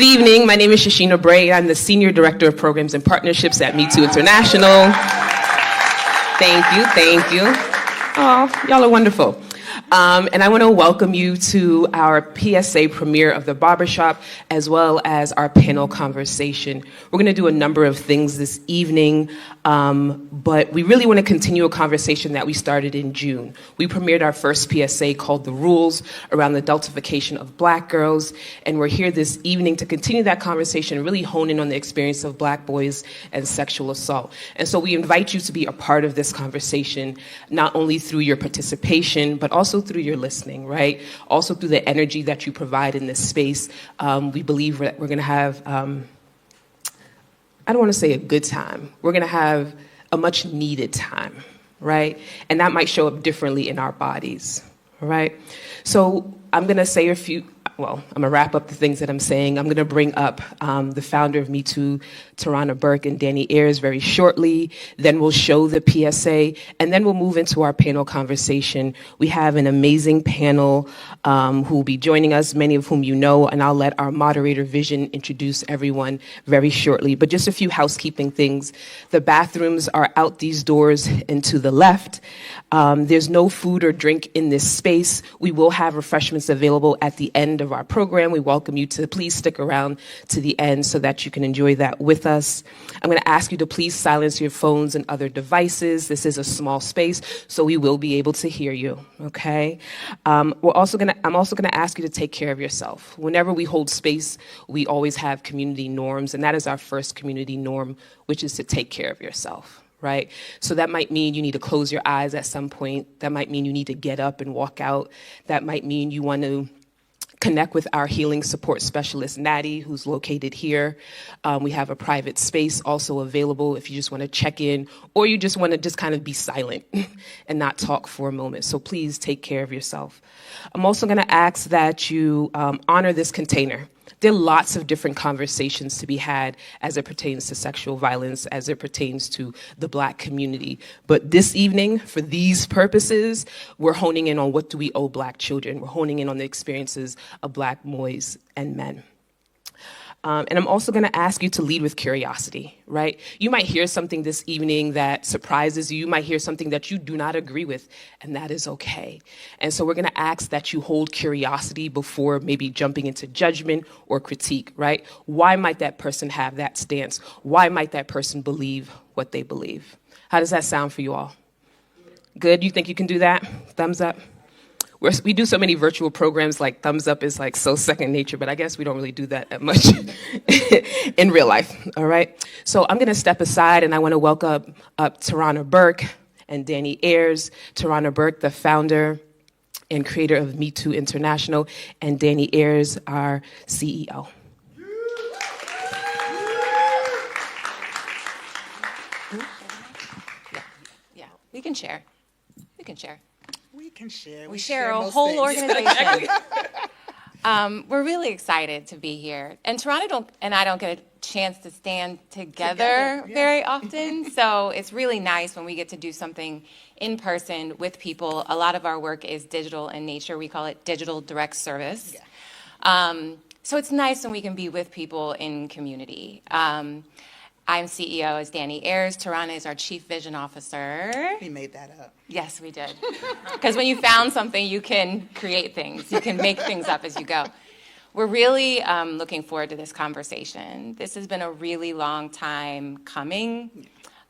Good evening. My name is Shashina Bray. I'm the Senior Director of Programs and Partnerships at Me Too International. Thank you. Oh, y'all are wonderful. And I want to welcome you to our PSA premiere of the Barbershop, as well as our panel conversation. We're going to do a number of things this evening, but we really want to continue a conversation that we started in June. We premiered our first PSA called The Rules around the adultification of Black girls, and we're here this evening to continue that conversation and really hone in on the experience of Black boys and sexual assault. And so we invite you to be a part of this conversation, not only through your participation, but also through your listening, right? Also through the energy that you provide in this space. We believe that we're going to have, I don't want to say a good time. We're going to have a much needed time, right? And that might show up differently in our bodies, right? So I'm going to say I'm going to wrap up the things that I'm saying. I'm going to bring up the founder of Me Too, Tarana Burke and Danny Ayers very shortly. Then we'll show the PSA, and then we'll move into our panel conversation. We have an amazing panel who will be joining us, many of whom you know, and I'll let our moderator Vision introduce everyone very shortly. But just a few housekeeping things. The bathrooms are out these doors and to the left. There's no food or drink in this space. We will have refreshments available at the end of our program. We welcome you to please stick around to the end so that you can enjoy that with us. I'm going to ask you to please silence your phones and other devices. This is a small space, so we will be able to hear you, okay? I'm also going to ask you to take care of yourself. Whenever we hold space, we always have community norms, and that is our first community norm, which is to take care of yourself. Right? So that might mean you need to close your eyes at some point. That might mean you need to get up and walk out. That might mean you want to connect with our healing support specialist, Natty, who's located here. We have a private space also available if you just want to check in, or you just want to just kind of be silent and not talk for a moment. So please take care of yourself. I'm also going to ask that you honor this container. There are lots of different conversations to be had as it pertains to sexual violence, as it pertains to the Black community. But this evening, for these purposes, we're honing in on what do we owe Black children. We're honing in on the experiences of Black boys and men. And I'm also going to ask you to lead with curiosity, right? You might hear something this evening that surprises you. You might hear something that you do not agree with, and that is okay. And so we're going to ask that you hold curiosity before maybe jumping into judgment or critique, right? Why might that person have that stance? Why might that person believe what they believe? How does that sound for you all? Good? You think you can do that? Thumbs up? We do so many virtual programs, like thumbs up is like so second nature, but I guess we don't really do that much in real life, all right? So I'm going to step aside, and I want to welcome up Tarana Burke and Danny Ayers. Tarana Burke, the founder and creator of Me Too International, and Danny Ayers, our CEO. Yeah, we can share. We share a whole organization. We're really excited to be here. And Toronto and I don't get a chance to stand together very often. So it's really nice when we get to do something in person with people. A lot of our work is digital in nature. We call it digital direct service. Yeah. So it's nice when we can be with people in community. I'm CEO as Danny Ayers. Tarana is our Chief Vision Officer. We made that up. Yes, we did. Because when you found something, you can create things. You can make things up as you go. We're really looking forward to this conversation. This has been a really long time coming.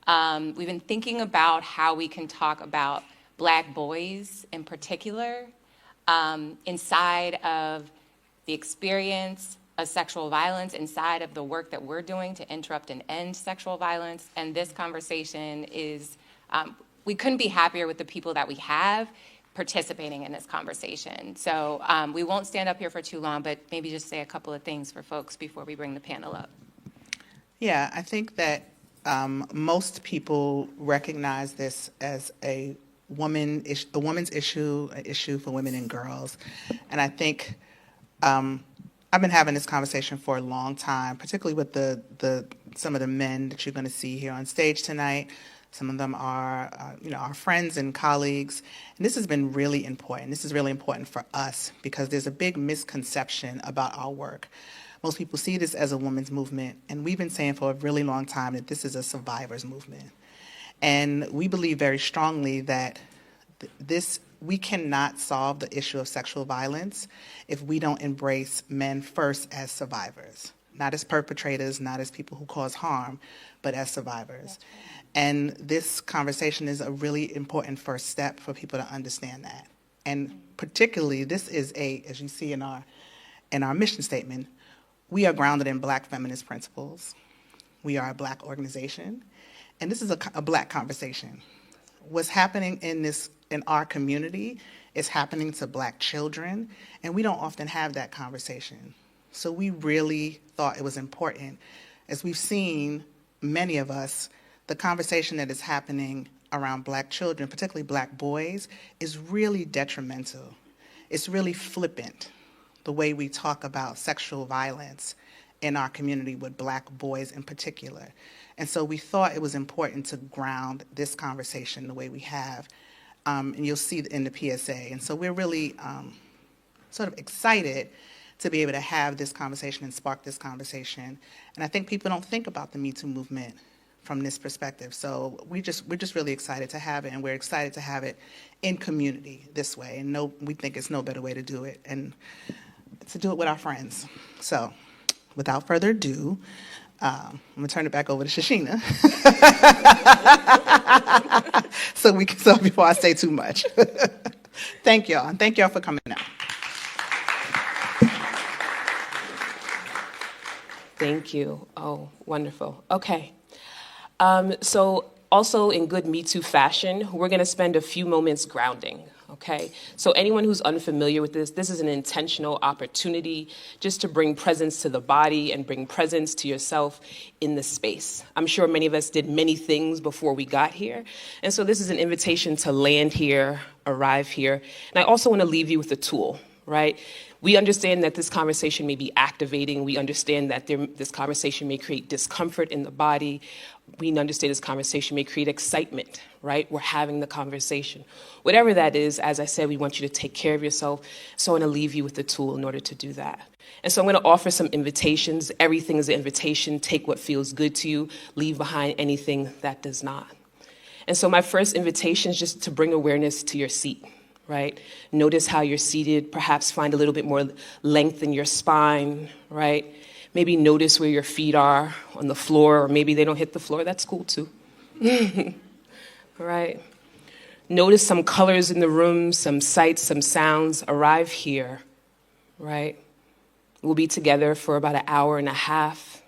We've been thinking about how we can talk about Black boys in particular inside of the experience of sexual violence, inside of the work that we're doing to interrupt and end sexual violence. And this conversation is, we couldn't be happier with the people that we have participating in this conversation. So we won't stand up here for too long, but maybe just say a couple of things for folks before we bring the panel up. Yeah, I think that most people recognize this as a woman's issue, an issue for women and girls. And I think I've been having this conversation for a long time, particularly with some of the men that you're going to see here on stage tonight. Some of them are, our friends and colleagues. And this has been really important. This is really important for us because there's a big misconception about our work. Most people see this as a women's movement, and we've been saying for a really long time that this is a survivors movement. And we believe very strongly that we cannot solve the issue of sexual violence if we don't embrace men first as survivors, not as perpetrators, not as people who cause harm, but as survivors. And this conversation is a really important first step for people to understand that. And particularly, this is as you see in our mission statement, we are grounded in Black feminist principles. We are a Black organization, and this is a Black conversation. What's happening in our community is happening to Black children, and we don't often have that conversation. So we really thought it was important, as we've seen, many of us, the conversation that is happening around Black children, particularly Black boys, is really detrimental. It's really flippant, the way we talk about sexual violence in our community with Black boys in particular. And so we thought it was important to ground this conversation the way we have, and you'll see in the PSA. And so we're really sort of excited to be able to have this conversation and spark this conversation. And I think people don't think about the Me Too movement from this perspective. So we're just really excited to have it, and we're excited to have it in community this way. And we think it's no better way to do it, and to do it with our friends. So without further ado, I'm gonna turn it back over to Shashina. so before I say too much. Thank y'all, and thank y'all for coming out. Thank you. Oh, wonderful. Okay. So also in good Me Too fashion, we're going to spend a few moments grounding, okay? So anyone who's unfamiliar with this is an intentional opportunity just to bring presence to the body and bring presence to yourself in the space. I'm sure many of us did many things before we got here. And so this is an invitation to land here, arrive here. And I also want to leave you with a tool, right? We understand that this conversation may be activating. We understand that this conversation may create discomfort in the body. We understand this conversation may create excitement, right? We're having the conversation. Whatever that is, as I said, we want you to take care of yourself. So I want to leave you with the tool in order to do that. And so I'm going to offer some invitations. Everything is an invitation. Take what feels good to you. Leave behind anything that does not. And so my first invitation is just to bring awareness to your seat. Right? Notice how you're seated, perhaps find a little bit more length in your spine, right? Maybe notice where your feet are on the floor, or maybe they don't hit the floor, that's cool too. Right? Notice some colors in the room, some sights, some sounds. Arrive here, right? We'll be together for about an hour and a half,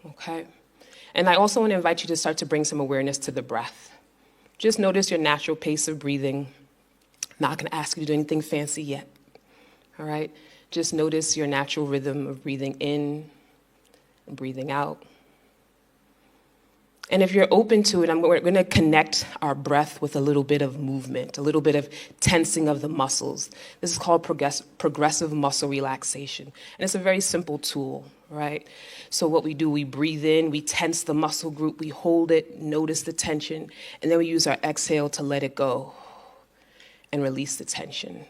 okay? And I also want to invite you to start to bring some awareness to the breath. Just notice your natural pace of breathing. Not going to ask you to do anything fancy yet, all right? Just notice your natural rhythm of breathing in and breathing out. And if you're open to it, we're going to connect our breath with a little bit of movement, a little bit of tensing of the muscles. This is called progressive muscle relaxation. And it's a very simple tool, right? So what we do, we breathe in, we tense the muscle group, we hold it, notice the tension, and then we use our exhale to let it go and release the tension.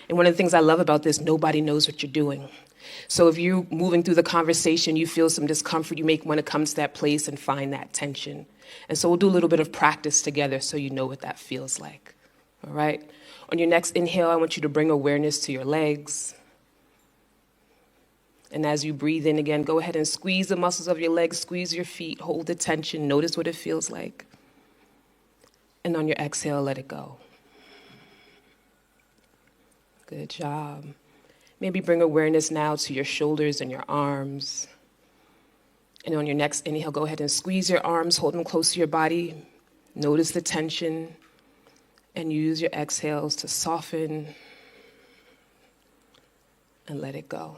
And one of the things I love about this, nobody knows what you're doing. So if you're moving through the conversation, you feel some discomfort, you may want to come to that place and find that tension. And so we'll do a little bit of practice together so you know what that feels like, all right? On your next inhale, I want you to bring awareness to your legs. And as you breathe in again, go ahead and squeeze the muscles of your legs, squeeze your feet, hold the tension, notice what it feels like. And on your exhale, let it go. Good job. Maybe bring awareness now to your shoulders and your arms. And on your next inhale, go ahead and squeeze your arms, hold them close to your body. Notice the tension, and use your exhales to soften and let it go.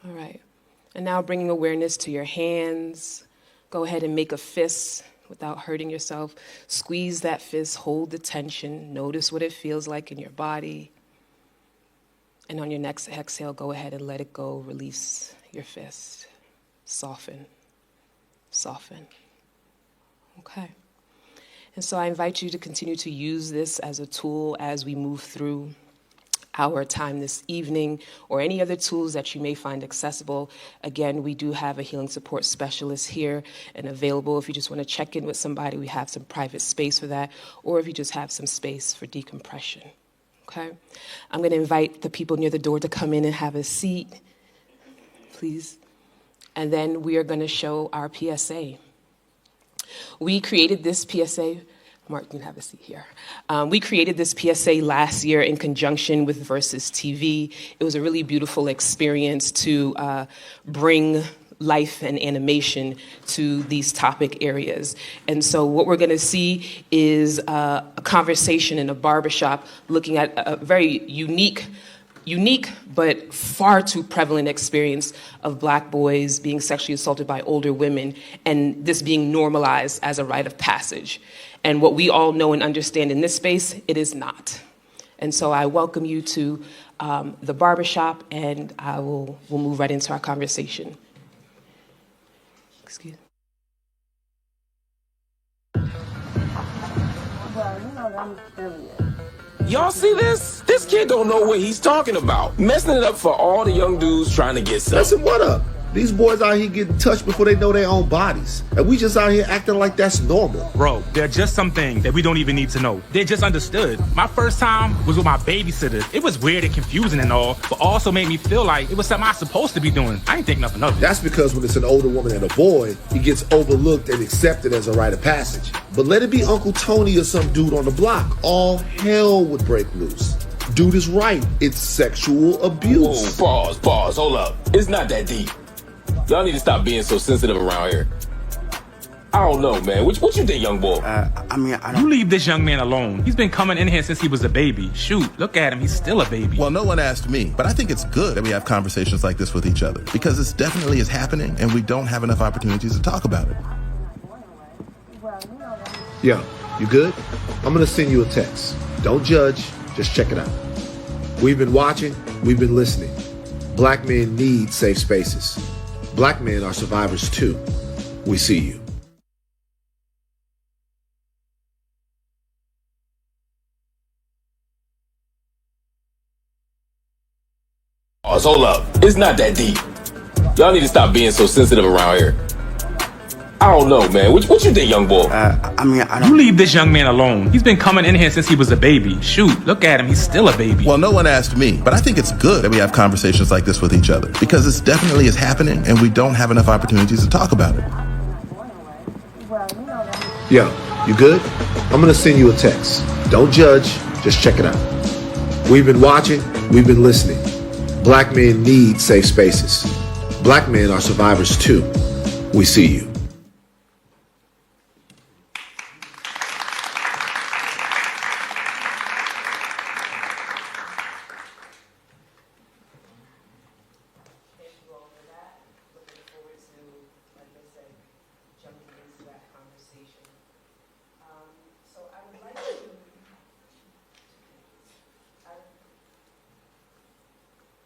All right. And now bringing awareness to your hands. Go ahead and make a fist without hurting yourself. Squeeze that fist, hold the tension, notice what it feels like in your body. And on your next exhale, go ahead and let it go, release your fist. Soften, soften. Okay. And so I invite you to continue to use this as a tool as we move through our time this evening, or any other tools that you may find accessible. Again, we do have a healing support specialist here and available. If you just want to check in with somebody, we have some private space for that, or if you just have some space for decompression. Okay? I'm going to invite the people near the door to come in and have a seat, please. And then we are going to show our PSA. We created this PSA. Mark, you can have a seat here. We created this PSA last year in conjunction with Versus TV. It was a really beautiful experience to bring life and animation to these topic areas. And so what we're going to see is a conversation in a barbershop looking at a very unique but far too prevalent experience of Black boys being sexually assaulted by older women, and this being normalized as a rite of passage. And what we all know and understand in this space, it is not. And so I welcome you to the barbershop, and we'll move right into our conversation. Excuse me. Well, you know I'm serious. Y'all see this? This kid don't know what he's talking about. Messing it up for all the young dudes trying to get some. Listen, what up? These boys out here getting touched before they know their own bodies. And we just out here acting like that's normal. Bro, there are just some things that we don't even need to know. They're just understood. My first time was with my babysitter. It was weird and confusing and all, but also made me feel like it was something I was supposed to be doing. I ain't think nothing of it. That's because when it's an older woman and a boy, he gets overlooked and accepted as a rite of passage. But let it be Uncle Tony or some dude on the block, all hell would break loose. Dude is right. It's sexual abuse. Whoa, pause, hold up. It's not that deep. Y'all need to stop being so sensitive around here. I don't know, man. What you think, young boy? You leave this young man alone. He's been coming in here since he was a baby. Shoot, look at him. He's still a baby. Well, no one asked me, but I think it's good that we have conversations like this with each other, because this definitely is happening and we don't have enough opportunities to talk about it. Yo, you good? I'm gonna send you a text. Don't judge, just check it out. We've been watching, we've been listening. Black men need safe spaces. Black men are survivors too. We see you. Hold up. It's not that deep. Y'all need to stop being so sensitive around here. I don't know, man. What you think, young boy? You leave this young man alone. He's been coming in here since he was a baby. Shoot, look at him. He's still a baby. Well, no one asked me, but I think it's good that we have conversations like this with each other, because this definitely is happening and we don't have enough opportunities to talk about it. Yo, you good? I'm gonna send you a text. Don't judge, just check it out. We've been watching, we've been listening. Black men need safe spaces. Black men are survivors too. We see you.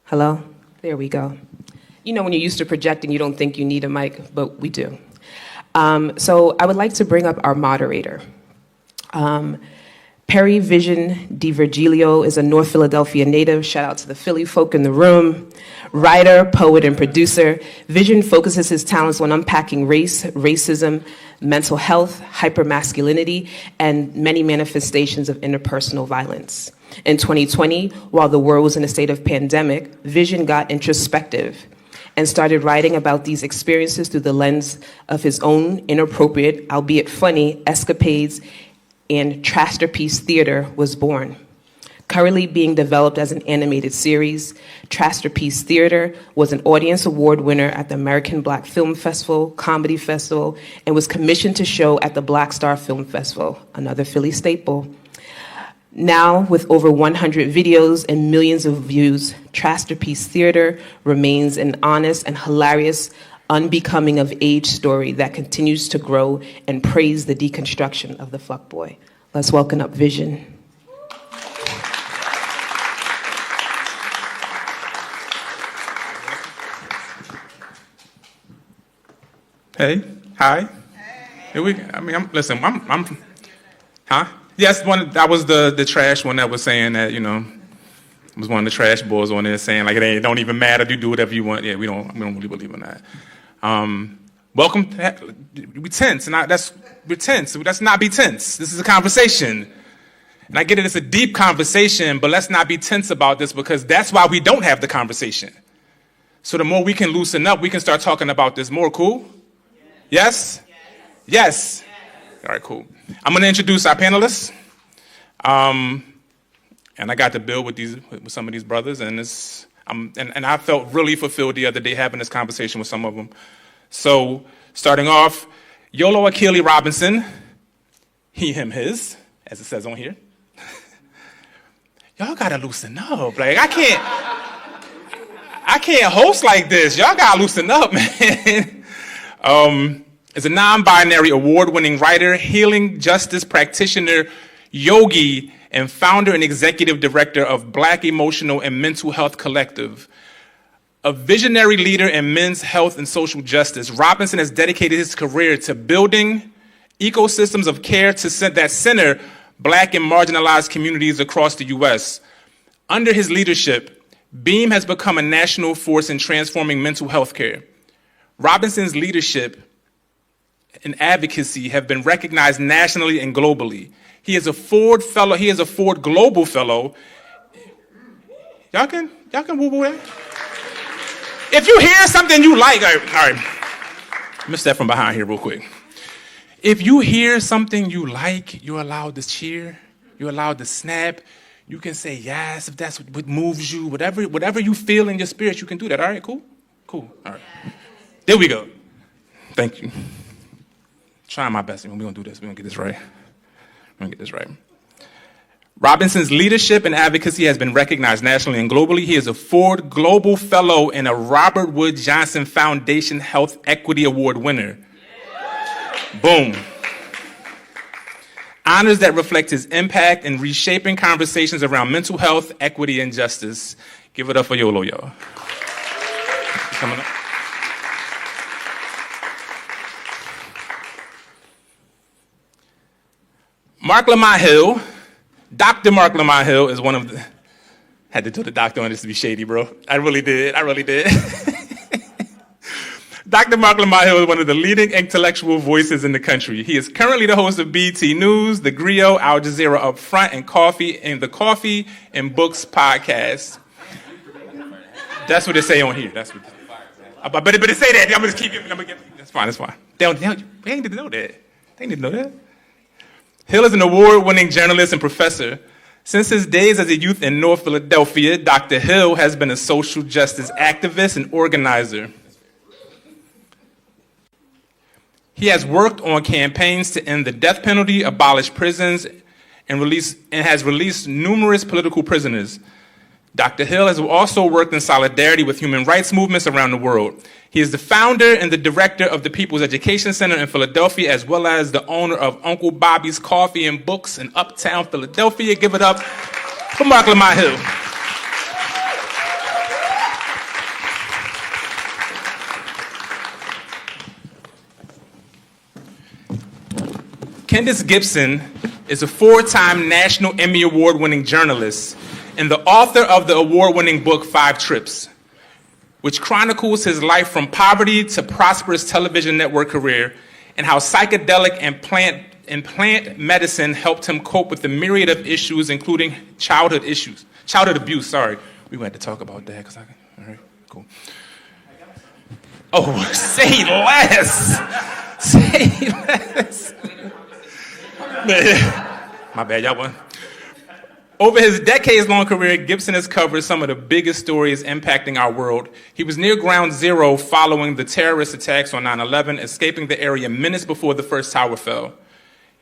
Hello? There we go. You know when you're used to projecting, you don't think you need a mic, but we do. So I would like to bring up our moderator. Perry Vision DiGilio is a North Philadelphia native. Shout out to the Philly folk in the room. Writer, poet, and producer. Vision focuses his talents on unpacking race, racism, mental health, hypermasculinity, and many manifestations of interpersonal violence. In 2020, while the world was in a state of pandemic, Vision got introspective and started writing about these experiences through the lens of his own inappropriate, albeit funny, escapades, and Trasterpiece Theater was born. Currently being developed as an animated series, Trasterpiece Theater was an Audience Award winner at the American Black Film Festival, Comedy Festival, and was commissioned to show at the Black Star Film Festival, another Philly staple. Now, with over 100 videos and millions of views, Trasterpiece Theater remains an honest and hilarious, unbecoming of age story that continues to grow and praise the deconstruction of the fuckboy. Let's welcome up Vision. Hey, hi. Here we. I mean, huh? Yes, that was the trash one that was saying that was one of the trash boys on there saying, like, it don't even matter, you do whatever you want. Yeah, we don't really believe in that. Welcome to, we tense, and we're tense. Let's not be tense. This is a conversation. And I get it, it's a deep conversation, but let's not be tense about this because that's why we don't have the conversation. So the more we can loosen up, we can start talking about this more. Cool? Yes? Yes? All right, cool. I'm going to introduce our panelists. And I got to build with some of these brothers, and I felt really fulfilled the other day having this conversation with some of them. So starting off, Yolo Akili Robinson, he, him, his, as it says on here. Y'all gotta loosen up. Like, I can't host like this. Y'all gotta loosen up, man. Is a non-binary award-winning writer, healing justice practitioner, yogi, and founder and executive director of Black Emotional and Mental Health Collective. A visionary leader in men's health and social justice, Robinson has dedicated his career to building ecosystems of care that center Black and marginalized communities across the U.S. Under his leadership, BEAM has become a national force in transforming mental health care. Robinson's leadership and advocacy have been recognized nationally and globally. He is a Ford Fellow. He is a Ford Global Fellow. Y'all can woo-woo that? If you hear something you like, all right. Let me step from behind here real quick. If you hear something you like, you're allowed to cheer, you're allowed to snap, you can say yes if that's what moves you, whatever you feel in your spirit, you can do that. All right, cool? Cool, all right. There we go. Thank you. Trying my best. We're gonna do this, we're gonna get this right. Robinson's leadership and advocacy has been recognized nationally and globally. He is a Ford Global Fellow and a Robert Wood Johnson Foundation Health Equity Award winner. Boom. Honors that reflect his impact in reshaping conversations around mental health, equity, and justice. Give it up for Yolo, y'all. Coming up. Marc Lamont Hill, Dr. Marc Lamont Hill is one of the, had to do the doctor on this to be shady, bro. I really did. Dr. Marc Lamont Hill is one of the leading intellectual voices in the country. He is currently the host of BET News, DiGilio, Al Jazeera Up Front, and the Coffee and Books podcast. That's what they say on here. That's what. But they say that. I'm gonna keep it. That's fine. They ain't need to know that. Hill is an award-winning journalist and professor. Since his days as a youth in North Philadelphia, Dr. Hill has been a social justice activist and organizer. He has worked on campaigns to end the death penalty, abolish prisons, and has released numerous political prisoners. Dr. Hill has also worked in solidarity with human rights movements around the world. He is the founder and the director of the People's Education Center in Philadelphia, as well as the owner of Uncle Bobby's Coffee and Books in Uptown Philadelphia. Give it up for Marc Lamont Hill. Candace Gibson is a 4-time National Emmy Award-winning journalist and the author of the award-winning book, 5 Trips, which chronicles his life from poverty to prosperous television network career and how psychedelic and plant medicine helped him cope with the myriad of issues, including childhood abuse. We had to talk about that, all right, cool. Oh, say less. My bad, y'all won. Over his decades-long career, Gibson has covered some of the biggest stories impacting our world. He was near ground zero following the terrorist attacks on 9/11, escaping the area minutes before the first tower fell.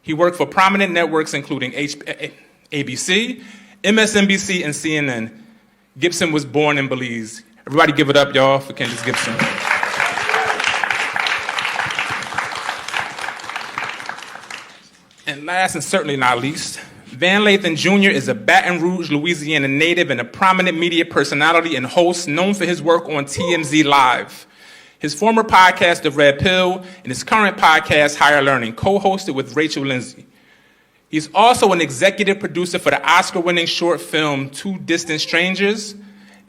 He worked for prominent networks including ABC, MSNBC, and CNN. Gibson was born in Belize. Everybody give it up, y'all, for Candace Gibson. And last and certainly not least, Lathan Jr. is a Baton Rouge, Louisiana native and a prominent media personality and host known for his work on TMZ Live. His former podcast, The Red Pill, and his current podcast, Higher Learning, co-hosted with Rachel Lindsay. He's also an executive producer for the Oscar-winning short film Two Distant Strangers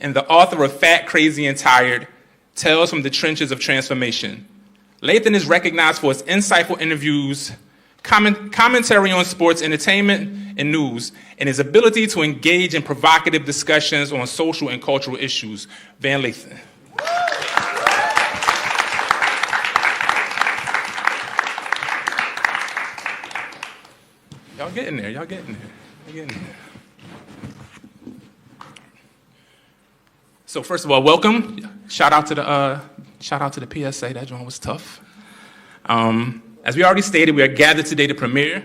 and the author of Fat, Crazy, and Tired, Tales from the Trenches of Transformation. Lathan is recognized for his insightful interviews, commentary on sports, entertainment, and news, and his ability to engage in provocative discussions on social and cultural issues. Van Lathan. Y'all get in there, y'all get in there, y'all get in there. So first of all, welcome. Shout out to the PSA. That joint was tough. As we already stated, we are gathered today to premiere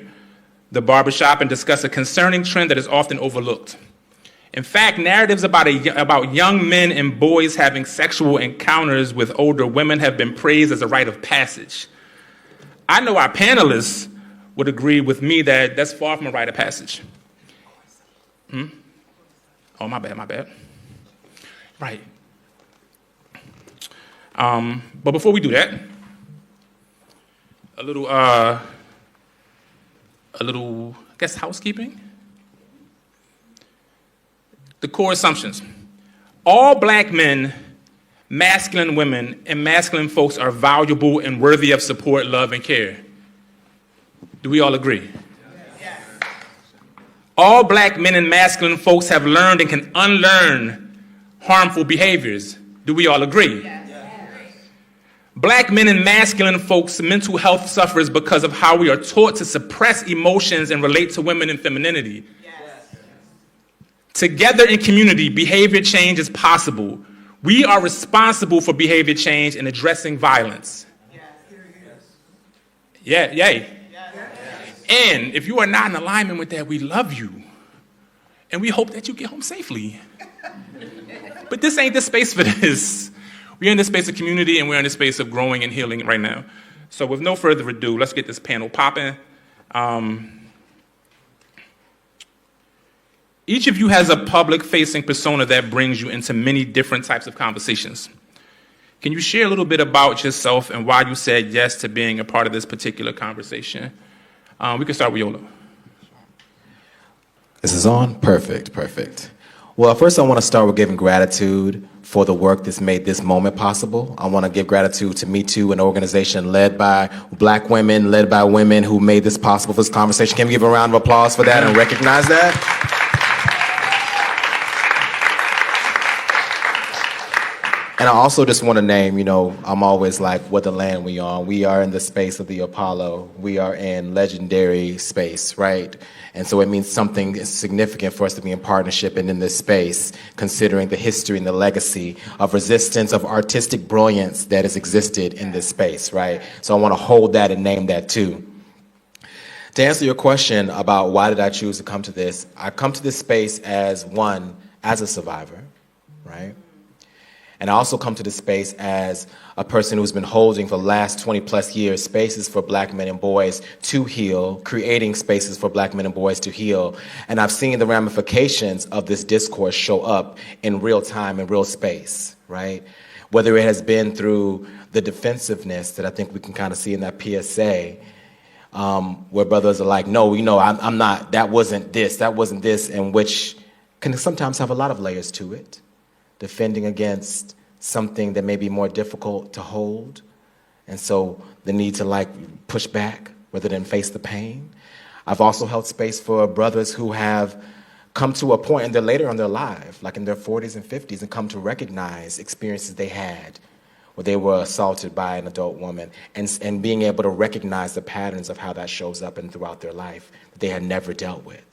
the Barbershop and discuss a concerning trend that is often overlooked. In fact, narratives about young men and boys having sexual encounters with older women have been praised as a rite of passage. I know our panelists would agree with me that that's far from a rite of passage. Oh, my bad. Right. But before we do that, a little, I guess, housekeeping. The core assumptions. All black men, masculine women, and masculine folks are valuable and worthy of support, love, and care. Do we all agree? Yes. All black men and masculine folks have learned and can unlearn harmful behaviors. Do we all agree? Yes. Black men and masculine folks' mental health suffers because of how we are taught to suppress emotions and relate to women and femininity. Yes. Together in community, behavior change is possible. We are responsible for behavior change and addressing violence. Yeah, yay. And if you are not in alignment with that, we love you. And we hope that you get home safely. But this ain't the space for this. We're in the space of community, and we're in the space of growing and healing right now. So with no further ado, let's get this panel popping. Each of you has a public-facing persona that brings you into many different types of conversations. Can you share a little bit about yourself and why you said yes to being a part of this particular conversation? We can start with Yolo. This is on? Perfect. Well, first I want to start with giving gratitude for the work that's made this moment possible. I want to give gratitude to Me Too, an organization led by black women, led by women who made this possible for this conversation. Can we give a round of applause for that and recognize that? And I also just want to name, I'm always like, what the land we on. We are in the space of the Apollo. We are in legendary space, right? And so it means something significant for us to be in partnership and in this space, considering the history and the legacy of resistance, of artistic brilliance that has existed in this space, right? So I want to hold that and name that too. To answer your question about why did I choose to come to this, I come to this space as a survivor, right? And I also come to this space as a person who's been holding for the last 20 plus years spaces for black men and boys to heal, creating spaces for black men and boys to heal. And I've seen the ramifications of this discourse show up in real time, in real space, right? Whether it has been through the defensiveness that I think we can kind of see in that PSA, where brothers are like, no, I'm not, that wasn't this, and which can sometimes have a lot of layers to it. Defending against something that may be more difficult to hold. And so the need to push back rather than face the pain. I've also held space for brothers who have come to a point later in their life, like in their 40s and 50s, and come to recognize experiences they had where they were assaulted by an adult woman and being able to recognize the patterns of how that shows up and throughout their life that they had never dealt with.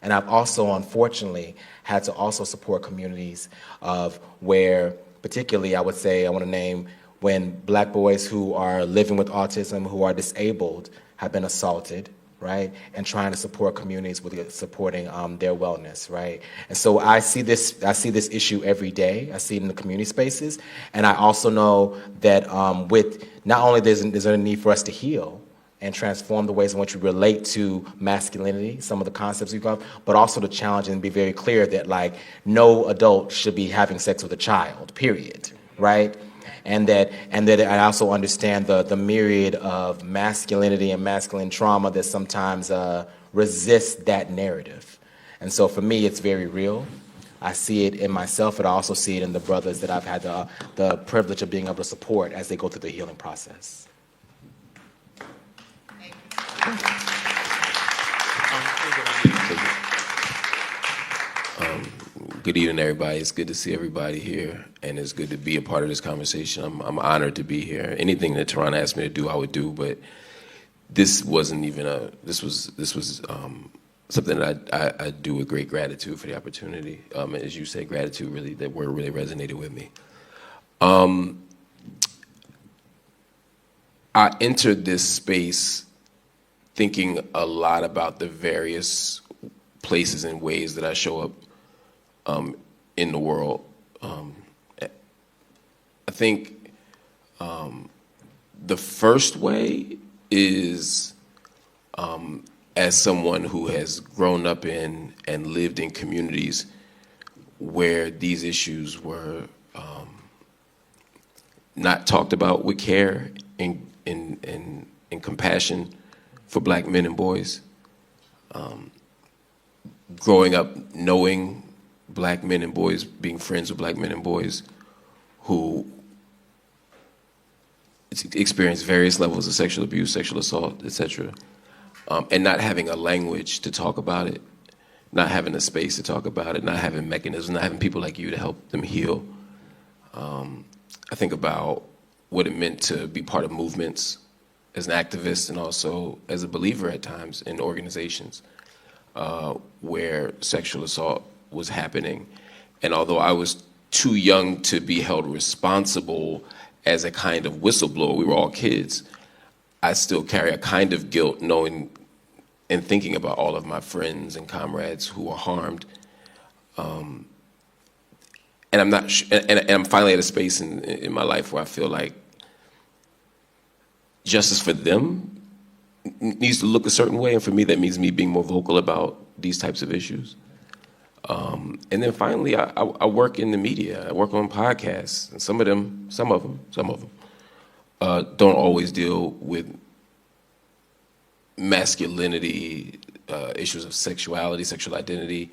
And I've also, unfortunately, had to also support communities of where, particularly, I would say, I want to name when black boys who are living with autism, who are disabled, have been assaulted, right? And trying to support communities with supporting their wellness, right? And so I see this issue every day. I see it in the community spaces. And I also know that with not only there's a need for us to heal, and transform the ways in which we relate to masculinity, some of the concepts we've got, but also to challenge and be very clear that no adult should be having sex with a child, period, right? And that I also understand the myriad of masculinity and masculine trauma that sometimes resist that narrative. And so for me, it's very real. I see it in myself, but I also see it in the brothers that I've had the privilege of being able to support as they go through the healing process. Good evening, everybody. It's good to see everybody here, and it's good to be a part of this conversation. I'm honored to be here. Anything that Tehran asked me to do, I would do, but this wasn't even this was something that I do with great gratitude for the opportunity. As you say, gratitude, really, that word really resonated with me. I entered this space thinking a lot about the various places and ways that I show up in the world. I think the first way is as someone who has grown up in and lived in communities where these issues were not talked about with care and compassion for Black men and boys. Growing up knowing Black men and boys, being friends with Black men and boys who experience various levels of sexual abuse, sexual assault, etc., and not having a language to talk about it, not having a space to talk about it, not having mechanisms, not having people like you to help them heal. I think about what it meant to be part of movements as an activist and also as a believer at times in organizations where sexual assault was happening. And although I was too young to be held responsible as a kind of whistleblower, we were all kids, I still carry a kind of guilt knowing and thinking about all of my friends and comrades who were harmed. And I'm not, and I'm finally at a space in my life where I feel like justice for them needs to look a certain way, and for me that means me being more vocal about these types of issues. And then finally, I work in the media. I work on podcasts, and some of them don't always deal with masculinity, issues of sexuality, sexual identity,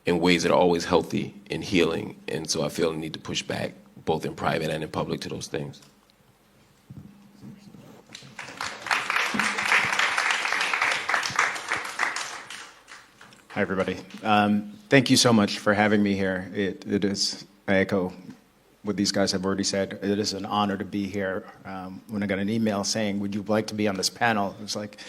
in ways that are always healthy and healing. And so I feel the need to push back, both in private and in public, to those things. Hi, everybody. Thank you so much for having me here. It is, I echo what these guys have already said. It is an honor to be here. When I got an email saying, would you like to be on this panel? It was like,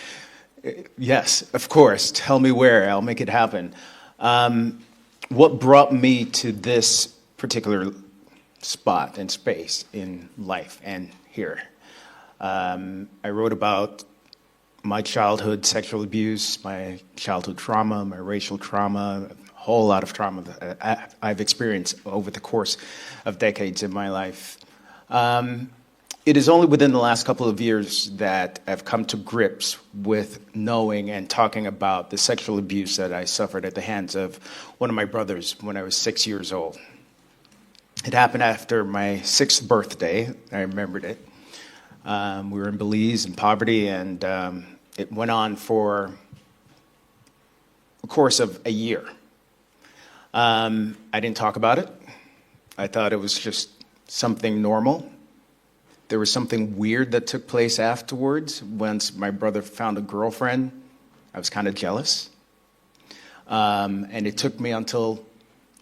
yes, of course. Tell me where. I'll make it happen. What brought me to this particular spot and space in life and here? I wrote about my childhood sexual abuse, my childhood trauma, my racial trauma, a whole lot of trauma that I've experienced over the course of decades in my life. It is only within the last couple of years that I've come to grips with knowing and talking about the sexual abuse that I suffered at the hands of one of my brothers when I was 6 years old. It happened after my 6th birthday. I remembered it. We were in Belize in poverty, and it went on for a course of a year. I didn't talk about it. I thought it was just something normal. There was something weird that took place afterwards. Once my brother found a girlfriend, I was kind of jealous. And it took me until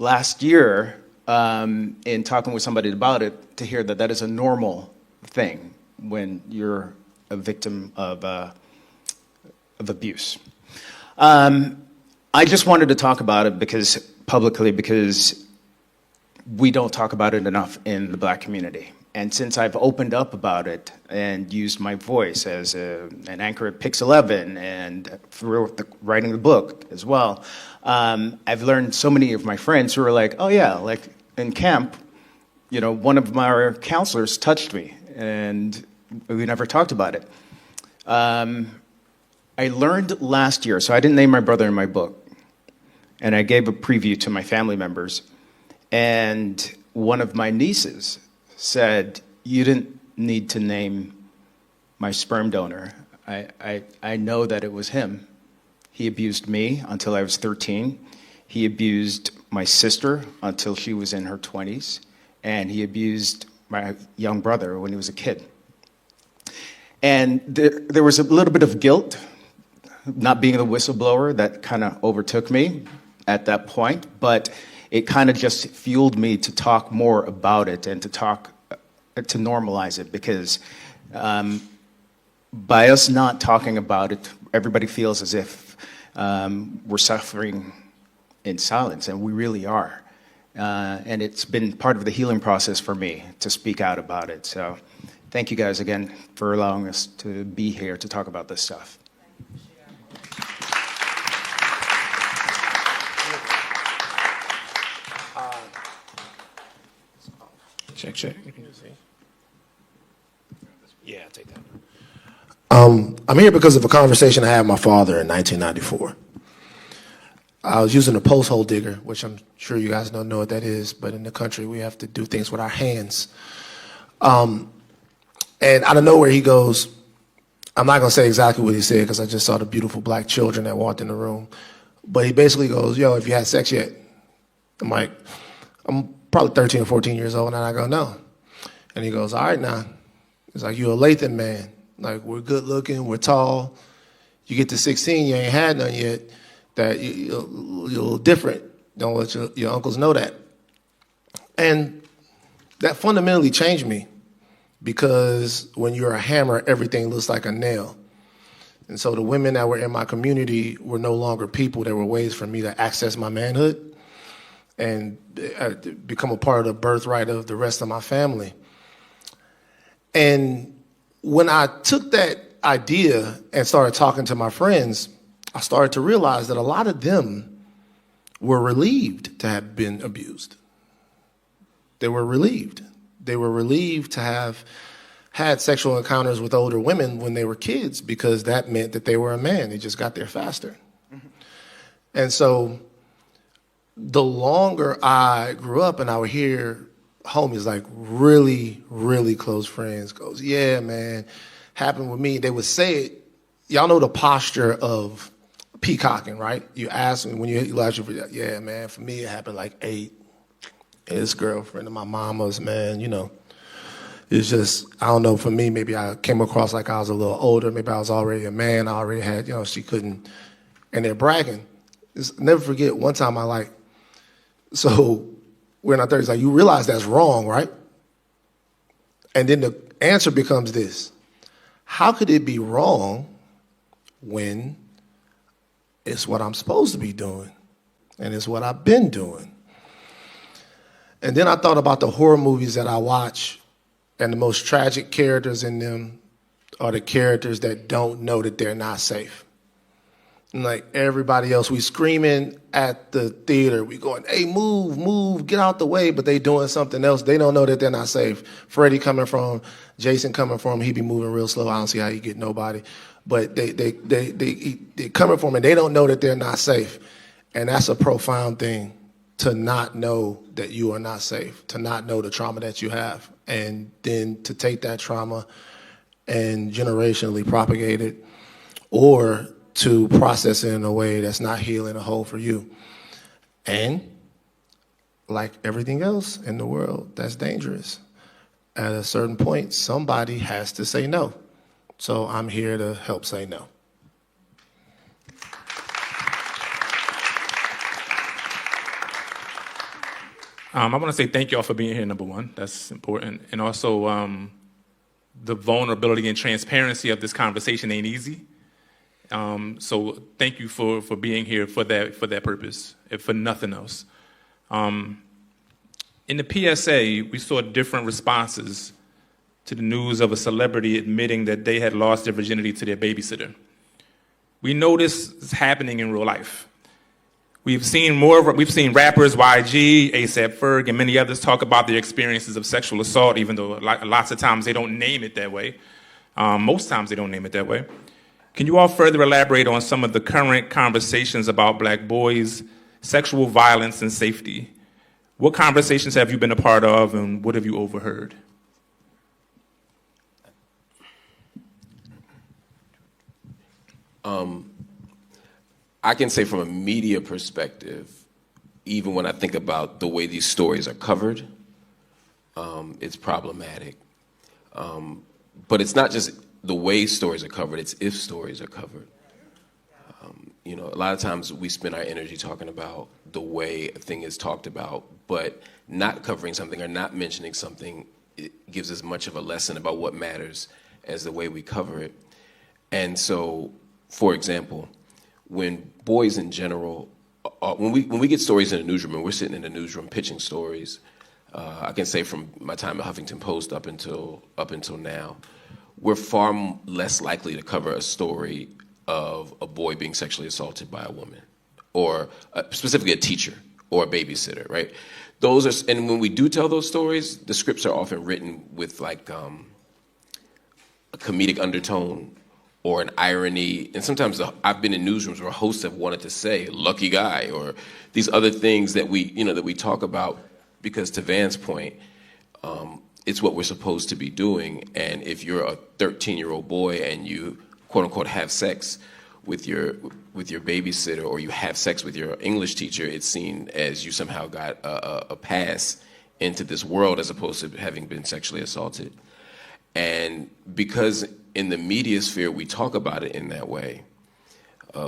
last year, in talking with somebody about it, to hear that that is a normal thing when you're a victim of abuse. I just wanted to talk about it publicly because we don't talk about it enough in the Black community. And since I've opened up about it and used my voice as an anchor at Pix 11 and through writing the book as well, I've learned so many of my friends who are like, oh yeah, like in camp, you know, one of my counselors touched me and we never talked about it. I learned last year, so I didn't name my brother in my book, and I gave a preview to my family members, and one of my nieces said, you didn't need to name my sperm donor. I know that it was him. He abused me until I was 13. He abused my sister until she was in her 20s. And he abused my young brother when he was a kid. And there was a little bit of guilt, not being the whistleblower, that kind of overtook me at that point. But it kind of just fueled me to talk more about it and to normalize it, because by us not talking about it, everybody feels as if we're suffering in silence, and we really are. And it's been part of the healing process for me to speak out about it. So thank you guys again for allowing us to be here to talk about this stuff. Check. Yeah, I'll take that. I'm here because of a conversation I had with my father in 1994. I was using a post hole digger, which I'm sure you guys don't know what that is, but in the country we have to do things with our hands. And out of nowhere he goes, I'm not going to say exactly what he said because I just saw the beautiful black children that walked in the room, but he basically goes, yo, have you had sex yet? I'm like, I'm probably 13 or 14 years old, and I go, no. And he goes, all right now. It's like, you're a Lathan man. Like, we're good looking, we're tall. You get to 16, you ain't had none yet. That you're a little different. Don't let your uncles know that. And that fundamentally changed me, because when you're a hammer, everything looks like a nail. And so the women that were in my community were no longer people. They were ways for me to access my manhood and become a part of the birthright of the rest of my family. And when I took that idea and started talking to my friends, I started to realize that a lot of them were relieved to have been abused. They were relieved. They were relieved to have had sexual encounters with older women when they were kids, because that meant that they were a man. They just got there faster. Mm-hmm. And so the longer I grew up and I would hear homies, like really, really close friends, goes, yeah, man, happened with me. They would say it. Y'all know the posture of peacocking, right? You ask me when you ask you, yeah, man, for me it happened like 8. And this girlfriend of my mama's, man, you know, it's just, I don't know, for me, maybe I came across like I was a little older, maybe I was already a man, I already had, you know, she couldn't, and they're bragging. Never forget, one time I like, so we're in our 30s, like, you realize that's wrong, right? And then the answer becomes this: how could it be wrong when it's what I'm supposed to be doing and it's what I've been doing? And then I thought about the horror movies that I watch, and the most tragic characters in them are the characters that don't know that they're not safe. And like everybody else, we screaming at the theater, we going, hey, move, get out the way, but they doing something else. They don't know that they're not safe. Freddy coming from, Jason coming from, he be moving real slow. I don't see how you get nobody. But they coming from, and they don't know that they're not safe. And that's a profound thing, to not know that you are not safe, to not know the trauma that you have, and then to take that trauma and generationally propagate it, or to process it in a way that's not healing a hole for you. And like everything else in the world that's dangerous, at a certain point, somebody has to say no. So I'm here to help say no. I want to say thank y'all for being here, number one. That's important. And also, the vulnerability and transparency of this conversation ain't easy. So thank you for being here for that purpose, if for nothing else. In the PSA, we saw different responses to the news of a celebrity admitting that they had lost their virginity to their babysitter. We know this is happening in real life. We've seen rappers, YG, A$AP Ferg, and many others talk about their experiences of sexual assault, even though lots of times they don't name it that way. Most times they don't name it that way. Can you all further elaborate on some of the current conversations about Black boys, sexual violence, and safety? What conversations have you been a part of, and what have you overheard? I can say from a media perspective, even when I think about the way these stories are covered, it's problematic. But it's not just the way stories are covered, it's if stories are covered. A lot of times we spend our energy talking about the way a thing is talked about, but not covering something or not mentioning something, it gives as much of a lesson about what matters as the way we cover it. And so, for example, when boys in general, when we get stories in the newsroom and we're sitting in the newsroom pitching stories, I can say from my time at Huffington Post up until now, we're far less likely to cover a story of a boy being sexually assaulted by a woman, or specifically a teacher or a babysitter, right? And when we do tell those stories, the scripts are often written with like a comedic undertone or an irony. And sometimes I've been in newsrooms where hosts have wanted to say "lucky guy" or these other things that we talk about because, to Van's point, it's what we're supposed to be doing. And if you're a 13-year-old boy and you quote unquote have sex with your babysitter, or you have sex with your English teacher, it's seen as you somehow got a pass into this world as opposed to having been sexually assaulted. And because in the media sphere we talk about it in that way,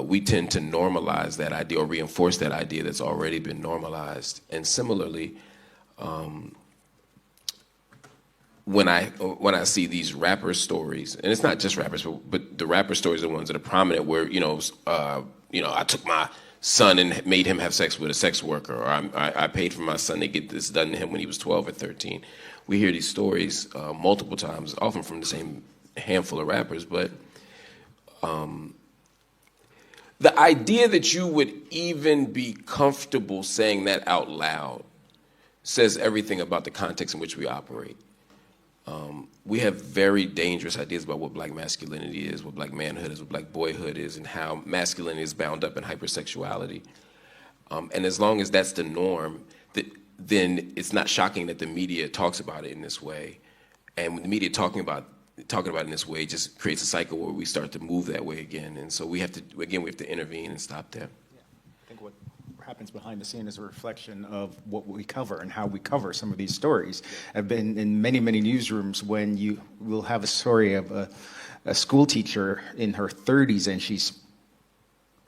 we tend to normalize that idea or reinforce that idea that's already been normalized. And similarly, when I see these rapper stories, and it's not just rappers, but the rapper stories are the ones that are prominent, where I took my son and made him have sex with a sex worker, or I paid for my son to get this done to him when he was 12 or 13. We hear these stories multiple times, often from the same handful of rappers, but the idea that you would even be comfortable saying that out loud says everything about the context in which we operate. We have very dangerous ideas about what black masculinity is, what black manhood is, what black boyhood is, and how masculinity is bound up in hypersexuality. And as long as that's the norm, then it's not shocking that the media talks about it in this way. And when the media talking about it in this way just creates a cycle where we start to move that way again. And so we have to intervene and stop that. I think what happens behind the scene is a reflection of what we cover and how we cover some of these stories. I've been in many, many newsrooms when you will have a story of a school teacher in her 30s, and she's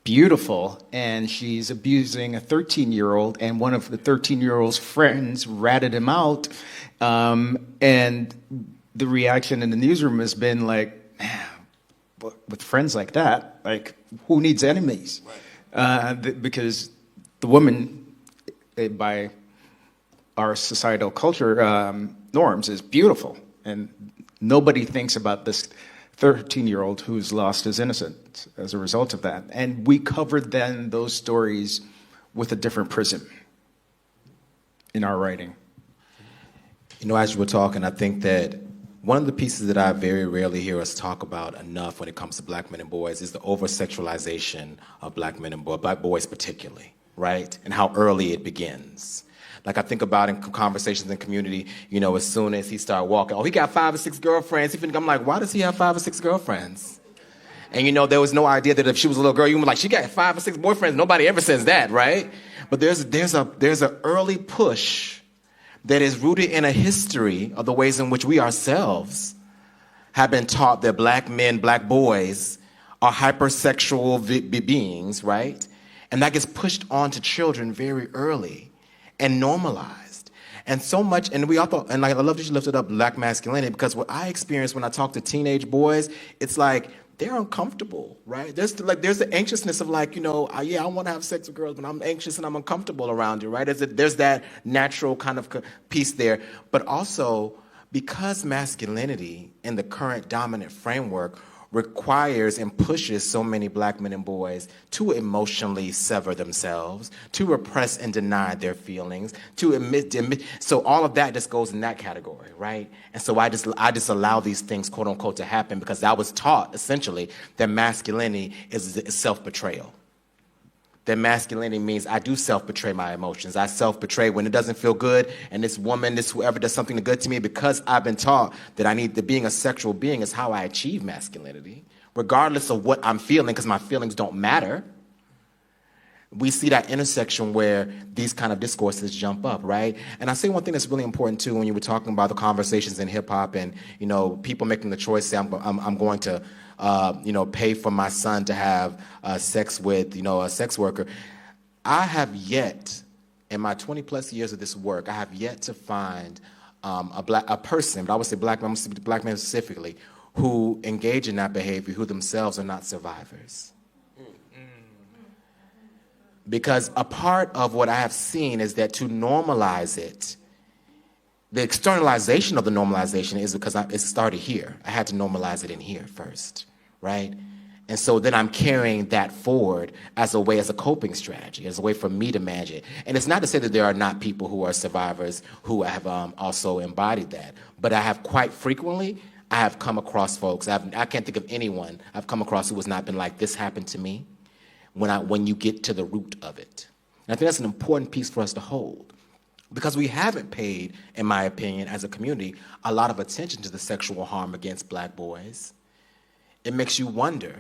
beautiful, and she's abusing a 13-year-old, and one of the 13-year-old's friends ratted him out, and the reaction in the newsroom has been like, man, with friends like that, like, who needs enemies? Because the woman, by our societal culture norms, is beautiful, and nobody thinks about this 13-year-old who's lost his innocence as a result of that. And we covered then those stories with a different prism in our writing. As you were talking, I think that one of the pieces that I very rarely hear us talk about enough when it comes to black men and boys is the over-sexualization of black men and black boys particularly, right? And how early it begins. Like I think about in conversations in community, as soon as he started walking, he got 5 or 6 girlfriends. I'm like, why does he have 5 or 6 girlfriends? And there was no idea that if she was a little girl, you would be like, she got 5 or 6 boyfriends. Nobody ever says that, right? But there's an early push that is rooted in a history of the ways in which we ourselves have been taught that black men, black boys are hypersexual beings, right? And that gets pushed onto children very early and normalized. And so much, and I love that you lifted up black masculinity, because what I experience when I talk to teenage boys, it's like they're uncomfortable, right? There's the anxiousness of I want to have sex with girls, but I'm anxious and I'm uncomfortable around you, right? There's that natural kind of piece there. But also, because masculinity in the current dominant framework requires and pushes so many black men and boys to emotionally sever themselves, to repress and deny their feelings, to admit. So all of that just goes in that category, right? And so I just allow these things, quote unquote, to happen because I was taught essentially that masculinity is self-betrayal. That masculinity means I do self-betray my emotions. I self-betray when it doesn't feel good, and this woman, this whoever does something good to me, because I've been taught that being a sexual being is how I achieve masculinity, regardless of what I'm feeling, because my feelings don't matter. We see that intersection where these kind of discourses jump up, right? And I say one thing that's really important too when you were talking about the conversations in hip hop and, you know, people making the choice, say, I'm going to, you know, pay for my son to have sex with, you know, a sex worker. I have yet, in my 20 plus years of this work, I have yet to find a person, but I would say black men specifically, who engage in that behavior, who themselves are not survivors. Because a part of what I have seen is that to normalize it, the externalization of the normalization is because it started here. I had to normalize it in here first, right? And so then I'm carrying that forward as a way, as a coping strategy, as a way for me to manage it. And it's not to say that there are not people who are survivors who have also embodied that. But I have quite frequently, I have come across folks, I can't think of anyone I've come across who has not been like, this happened to me, when you get to the root of it. And I think that's an important piece for us to hold. Because we haven't paid, in my opinion, as a community, a lot of attention to the sexual harm against black boys. It makes you wonder,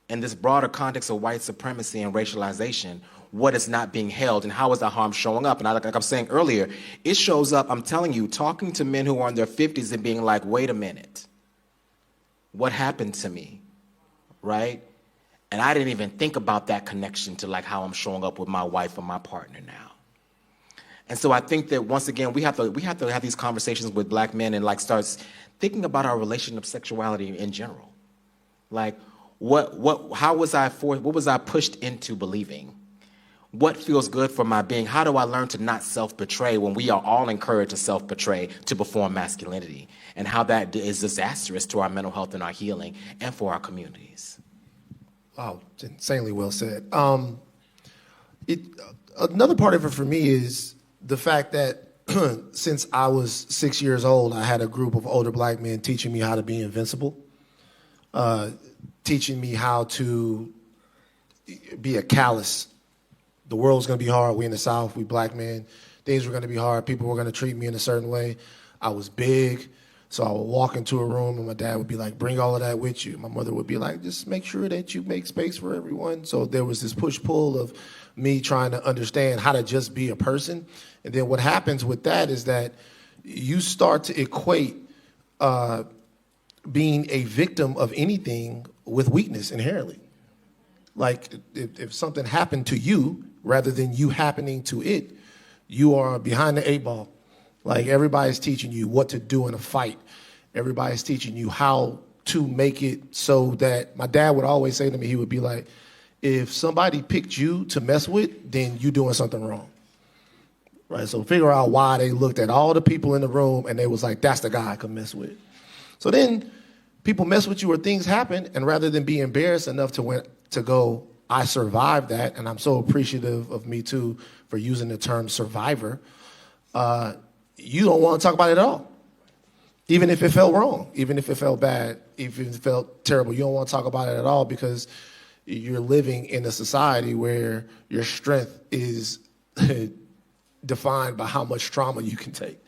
in this broader context of white supremacy and racialization, what is not being held and how is that harm showing up? And like I'm saying earlier, it shows up, I'm telling you, talking to men who are in their 50s and being like, wait a minute, what happened to me, right? And I didn't even think about that connection to like how I'm showing up with my wife or my partner now. And so I think that once again, we have to have these conversations with black men and like start thinking about our relation of sexuality in general. Like, what was I pushed into believing? What feels good for my being? How do I learn to not self-betray when we are all encouraged to self-betray to perform masculinity? And how that is disastrous to our mental health and our healing and for our communities. Wow, insanely well said. Another part of it for me is the fact that since I was 6 years old, I had a group of older black men teaching me how to be invincible, teaching me how to be a callous. The world's gonna be hard. We in the South, we black men. Things were gonna be hard. People were gonna treat me in a certain way. I was big. So I would walk into a room and my dad would be like, bring all of that with you. My mother would be like, just make sure that you make space for everyone. So there was this push-pull of me trying to understand how to just be a person. And then what happens with that is that you start to equate being a victim of anything with weakness inherently. Like if something happened to you, rather than you happening to it, you are behind the 8 ball. Like everybody's teaching you what to do in a fight. Everybody's teaching you how to make it so that my dad would always say to me, he would be like, if somebody picked you to mess with, then you're doing something wrong. Right? So figure out why they looked at all the people in the room and they was like, that's the guy I could mess with. So then people mess with you or things happen, and rather than be embarrassed enough to go, I survived that, and I'm so appreciative of Me Too for using the term survivor, you don't want to talk about it at all. Even if it felt wrong, even if it felt bad, even if it felt terrible, you don't want to talk about it at all because you're living in a society where your strength is defined by how much trauma you can take.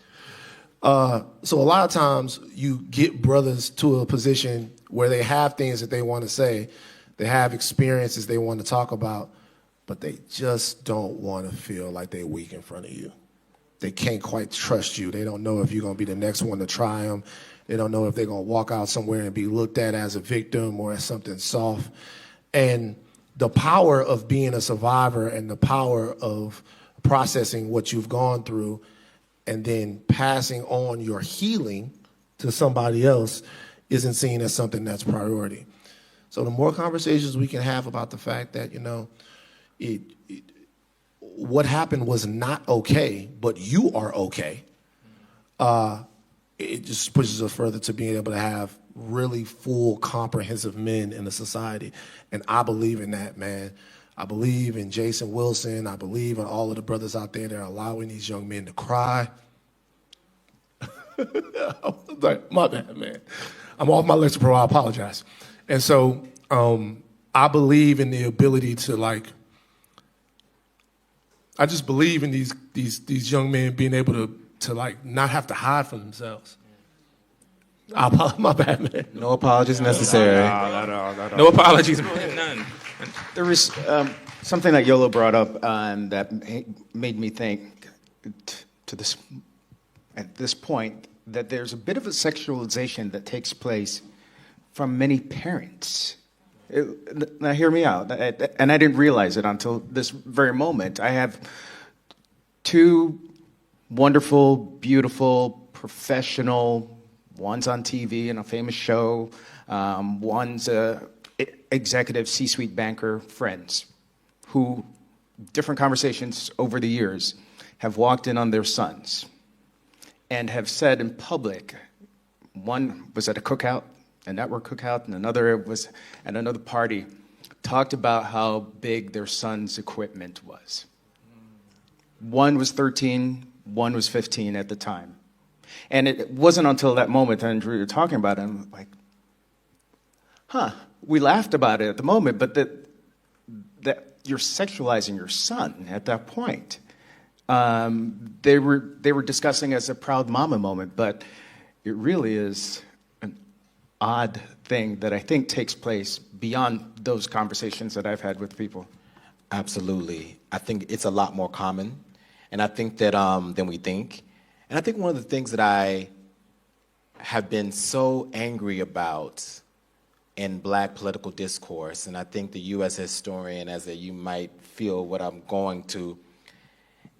So a lot of times you get brothers to a position where they have things that they want to say, they have experiences they want to talk about, but they just don't want to feel like they're weak in front of you. They can't quite trust you. They don't know if you're going to be the next one to try them. They don't know if they're going to walk out somewhere and be looked at as a victim or as something soft. And the power of being a survivor and the power of processing what you've gone through and then passing on your healing to somebody else isn't seen as something that's priority. So the more conversations we can have about the fact that, you know, what happened was not okay, but you are okay, it just pushes us further to being able to have really full, comprehensive men in the society. And I believe in that, man. I believe in Jason Wilson. I believe in all of the brothers out there that are allowing these young men to cry. My bad, man. I'm off my lecture pro, I apologize. And so I believe in the ability to, like, I just believe in these young men being able to like not have to hide from themselves. My bad, man. No apologies necessary. No apologies, man. None. There was something that Yolo brought up that made me think at this point that there's a bit of a sexualization that takes place from many parents. Now, hear me out. And I didn't realize it until this very moment. I have two wonderful, beautiful, professional, one's on TV in a famous show, one's a executive C-suite banker friends who, different conversations over the years, have walked in on their sons and have said in public, one was at a cookout, a network cookout, and another was at another party, talked about how big their son's equipment was. One was 13, one was 15 at the time. And it wasn't until that moment, and we were talking about it, I'm like, we laughed about it at the moment, but that you're sexualizing your son at that point. They were discussing as a proud mama moment, but it really is an odd thing that I think takes place beyond those conversations that I've had with people. Absolutely. I think it's a lot more common, and I think that than we think. And I think one of the things that I have been so angry about in Black political discourse, and I think that you as a historian, you might feel what I'm going to,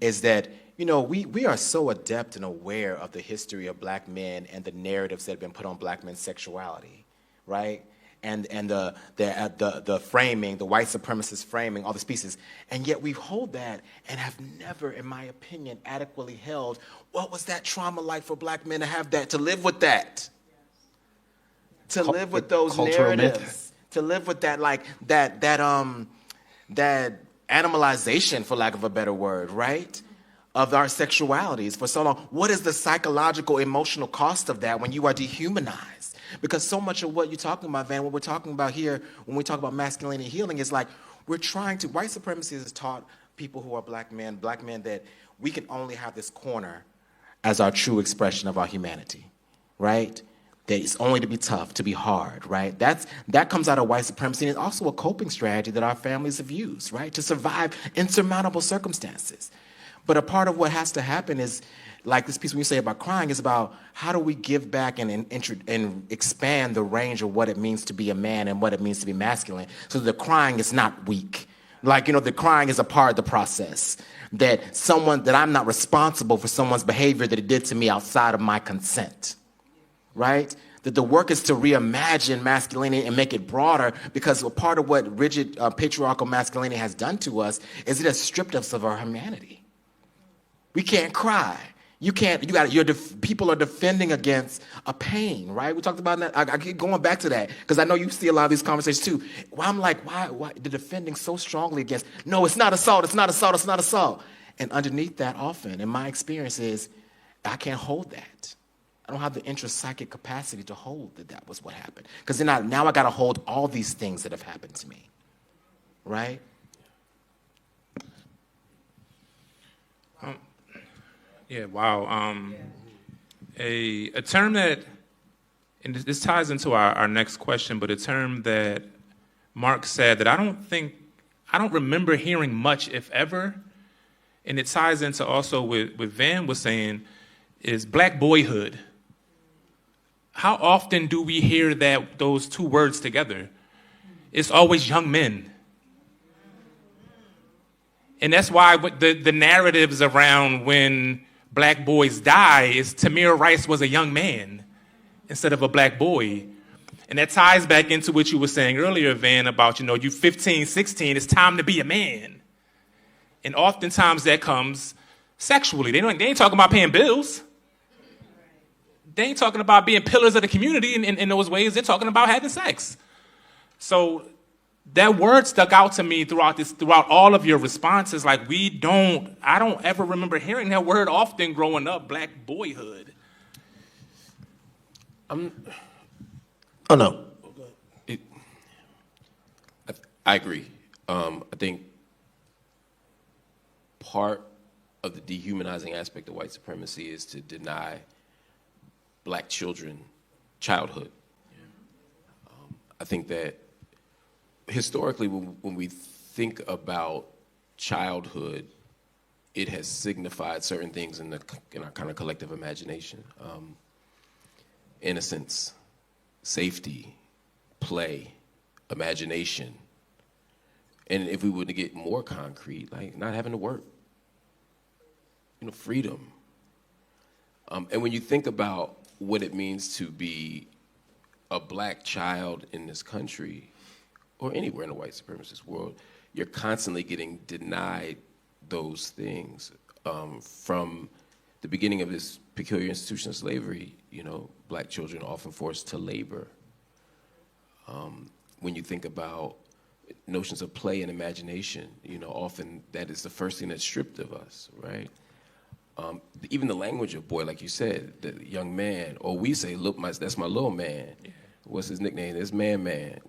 is that, you know, we are so adept and aware of the history of Black men and the narratives that have been put on Black men's sexuality, right? And the framing, the white supremacist framing, all these pieces. And yet we hold that and have never, in my opinion, adequately held what was that trauma like for Black men to have that, to live with that. To live with those narratives. Myth. To live with that, like, that animalization, for lack of a better word, right? Of our sexualities for so long. What is the psychological, emotional cost of that when you are dehumanized? Because so much of what you're talking about, Van, what we're talking about here when we talk about masculinity healing is like we're trying to, white supremacy has taught people who are Black men that we can only have this corner as our true expression of our humanity, right? That it's only to be tough, to be hard, right? That comes out of white supremacy, and it's also a coping strategy that our families have used, right? To survive insurmountable circumstances. But a part of what has to happen is, like this piece when you say about crying, is about how do we give back and expand the range of what it means to be a man and what it means to be masculine, so the crying is not weak. Like, you know, the crying is a part of the process. That I'm not responsible for someone's behavior that it did to me outside of my consent, right? That the work is to reimagine masculinity and make it broader, because a part of what rigid patriarchal masculinity has done to us is it has stripped us of our humanity. We can't cry. People are defending against a pain, right? We talked about that. I keep going back to that because I know you see a lot of these conversations too. Well, I'm like, why they're defending so strongly against, no, it's not assault, it's not assault, it's not assault. And underneath that often, in my experience, is I can't hold that. I don't have the intrapsychic capacity to hold that was what happened. Because now I got to hold all these things that have happened to me, right? Yeah, wow. A term that, and this ties into our next question, but a term that Marc said that I don't remember hearing much, if ever, and it ties into also with Van was saying, is Black boyhood. How often do we hear those two words together? It's always young men. And that's why the narratives around when Black boys die is Tamir Rice was a young man instead of a Black boy. And that ties back into what you were saying earlier, Van, about, you 15, 16, it's time to be a man. And oftentimes that comes sexually. They ain't talking about paying bills. They ain't talking about being pillars of the community in those ways. They're talking about having sex. So that word stuck out to me throughout all of your responses. Like I don't ever remember hearing that word often growing up, Black boyhood. Oh no. I agree. I think part of the dehumanizing aspect of white supremacy is to deny Black children childhood. I think that historically, when we think about childhood, it has signified certain things in our kind of collective imagination. Innocence, safety, play, imagination. And if we were to get more concrete, like not having to work, freedom. And when you think about what it means to be a black child in this country, or anywhere in the white supremacist world, you're constantly getting denied those things. From the beginning of this peculiar institution of slavery, black children are often forced to labor. When you think about notions of play and imagination, often that is the first thing that's stripped of us, right? Even the language of boy, like you said, the young man, or we say, look, that's my little man. What's his nickname? It's man.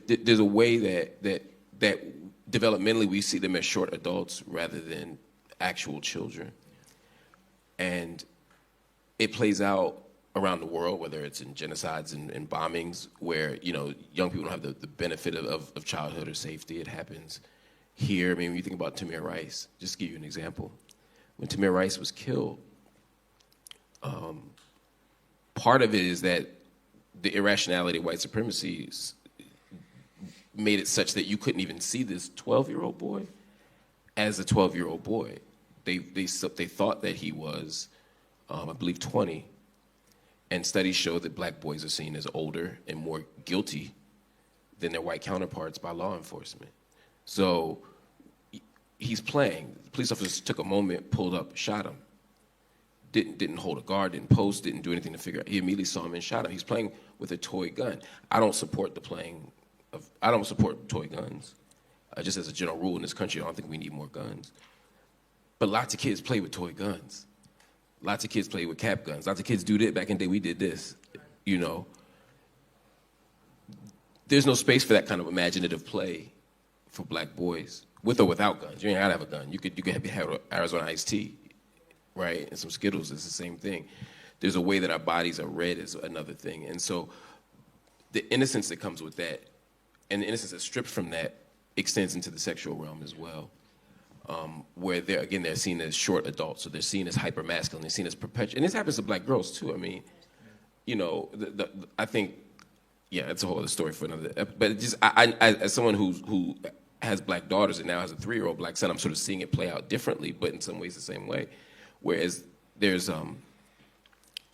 There's a way that developmentally we see them as short adults rather than actual children. And it plays out around the world, whether it's in genocides and bombings, where young people don't have the benefit of childhood or safety. It happens here. I mean, when you think about Tamir Rice, just to give you an example, when Tamir Rice was killed, part of it is that the irrationality of white supremacy made it such that you couldn't even see this 12-year-old boy as a 12-year-old boy. They thought that he was, I believe, 20. And studies show that black boys are seen as older and more guilty than their white counterparts by law enforcement. So he's playing. The police officers took a moment, pulled up, shot him. Didn't hold a guard, didn't post, didn't do anything to figure out. He immediately saw him and shot him. He's playing with a toy gun. I don't support toy guns. Just as a general rule in this country, I don't think we need more guns. But lots of kids play with toy guns. Lots of kids play with cap guns. Lots of kids do that. Back in the day, we did this, There's no space for that kind of imaginative play for black boys, with or without guns. You ain't gotta have a gun. You could have Arizona iced tea, right? And some Skittles. It's the same thing. There's a way that our bodies are read is another thing. And so the innocence that comes with that, and the innocence that's stripped from that, extends into the sexual realm as well. Where they're seen as short adults, so they're seen as hyper masculine, they're seen as perpetual, and this happens to black girls too. I mean, I think, it's a whole other story for another. But just I as someone who has black daughters and now has a 3-year-old black son, I'm sort of seeing it play out differently, but in some ways the same way. Whereas there's a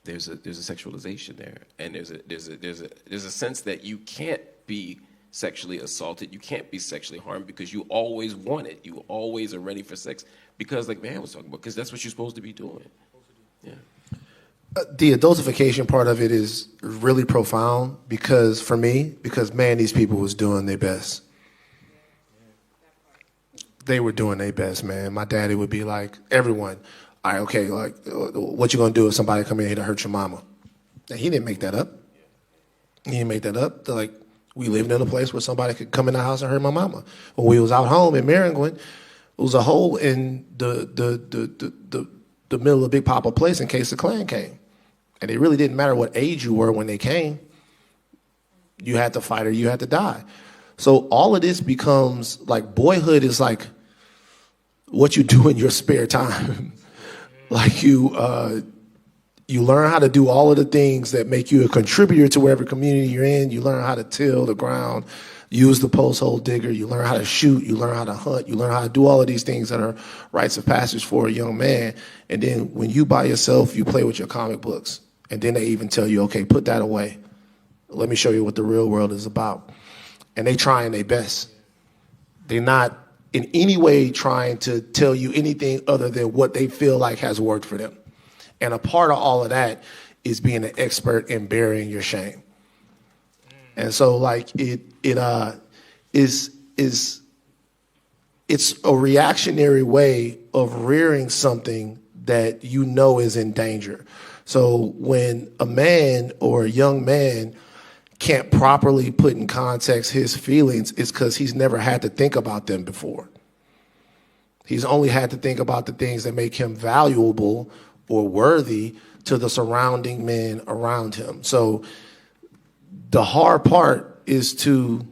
sexualization there, and there's a sense that you can't be sexually assaulted, you can't be sexually harmed because you always want it. You always are ready for sex because, like Van was talking about, because that's what you're supposed to be doing. Yeah. The adultification part of it is really profound because man, these people was doing their best. They were doing their best, man. My daddy would be like, everyone, all right, okay, like, what you gonna do if somebody come in here to hurt your mama? And he didn't make that up. They're like, we lived in a place where somebody could come in the house and hurt my mama. When we was out home in Maryland, it was a hole in the middle of Big Papa Place in case the Klan came. And it really didn't matter what age you were when they came. You had to fight or you had to die. So all of this becomes like, boyhood is like what you do in your spare time. Like you learn how to do all of the things that make you a contributor to whatever community you're in. You learn how to till the ground, use the post hole digger. You learn how to shoot. You learn how to hunt. You learn how to do all of these things that are rites of passage for a young man. And then when you by yourself, you play with your comic books. And then they even tell you, okay, put that away. Let me show you what the real world is about. And they trying their best. They're not in any way trying to tell you anything other than what they feel like has worked for them. And a part of all of that is being an expert in burying your shame. And so like it's a reactionary way of rearing something that you know is in danger. So when a man or a young man can't properly put in context his feelings, it's because he's never had to think about them before. He's only had to think about the things that make him valuable or worthy to the surrounding men around him. So the hard part is to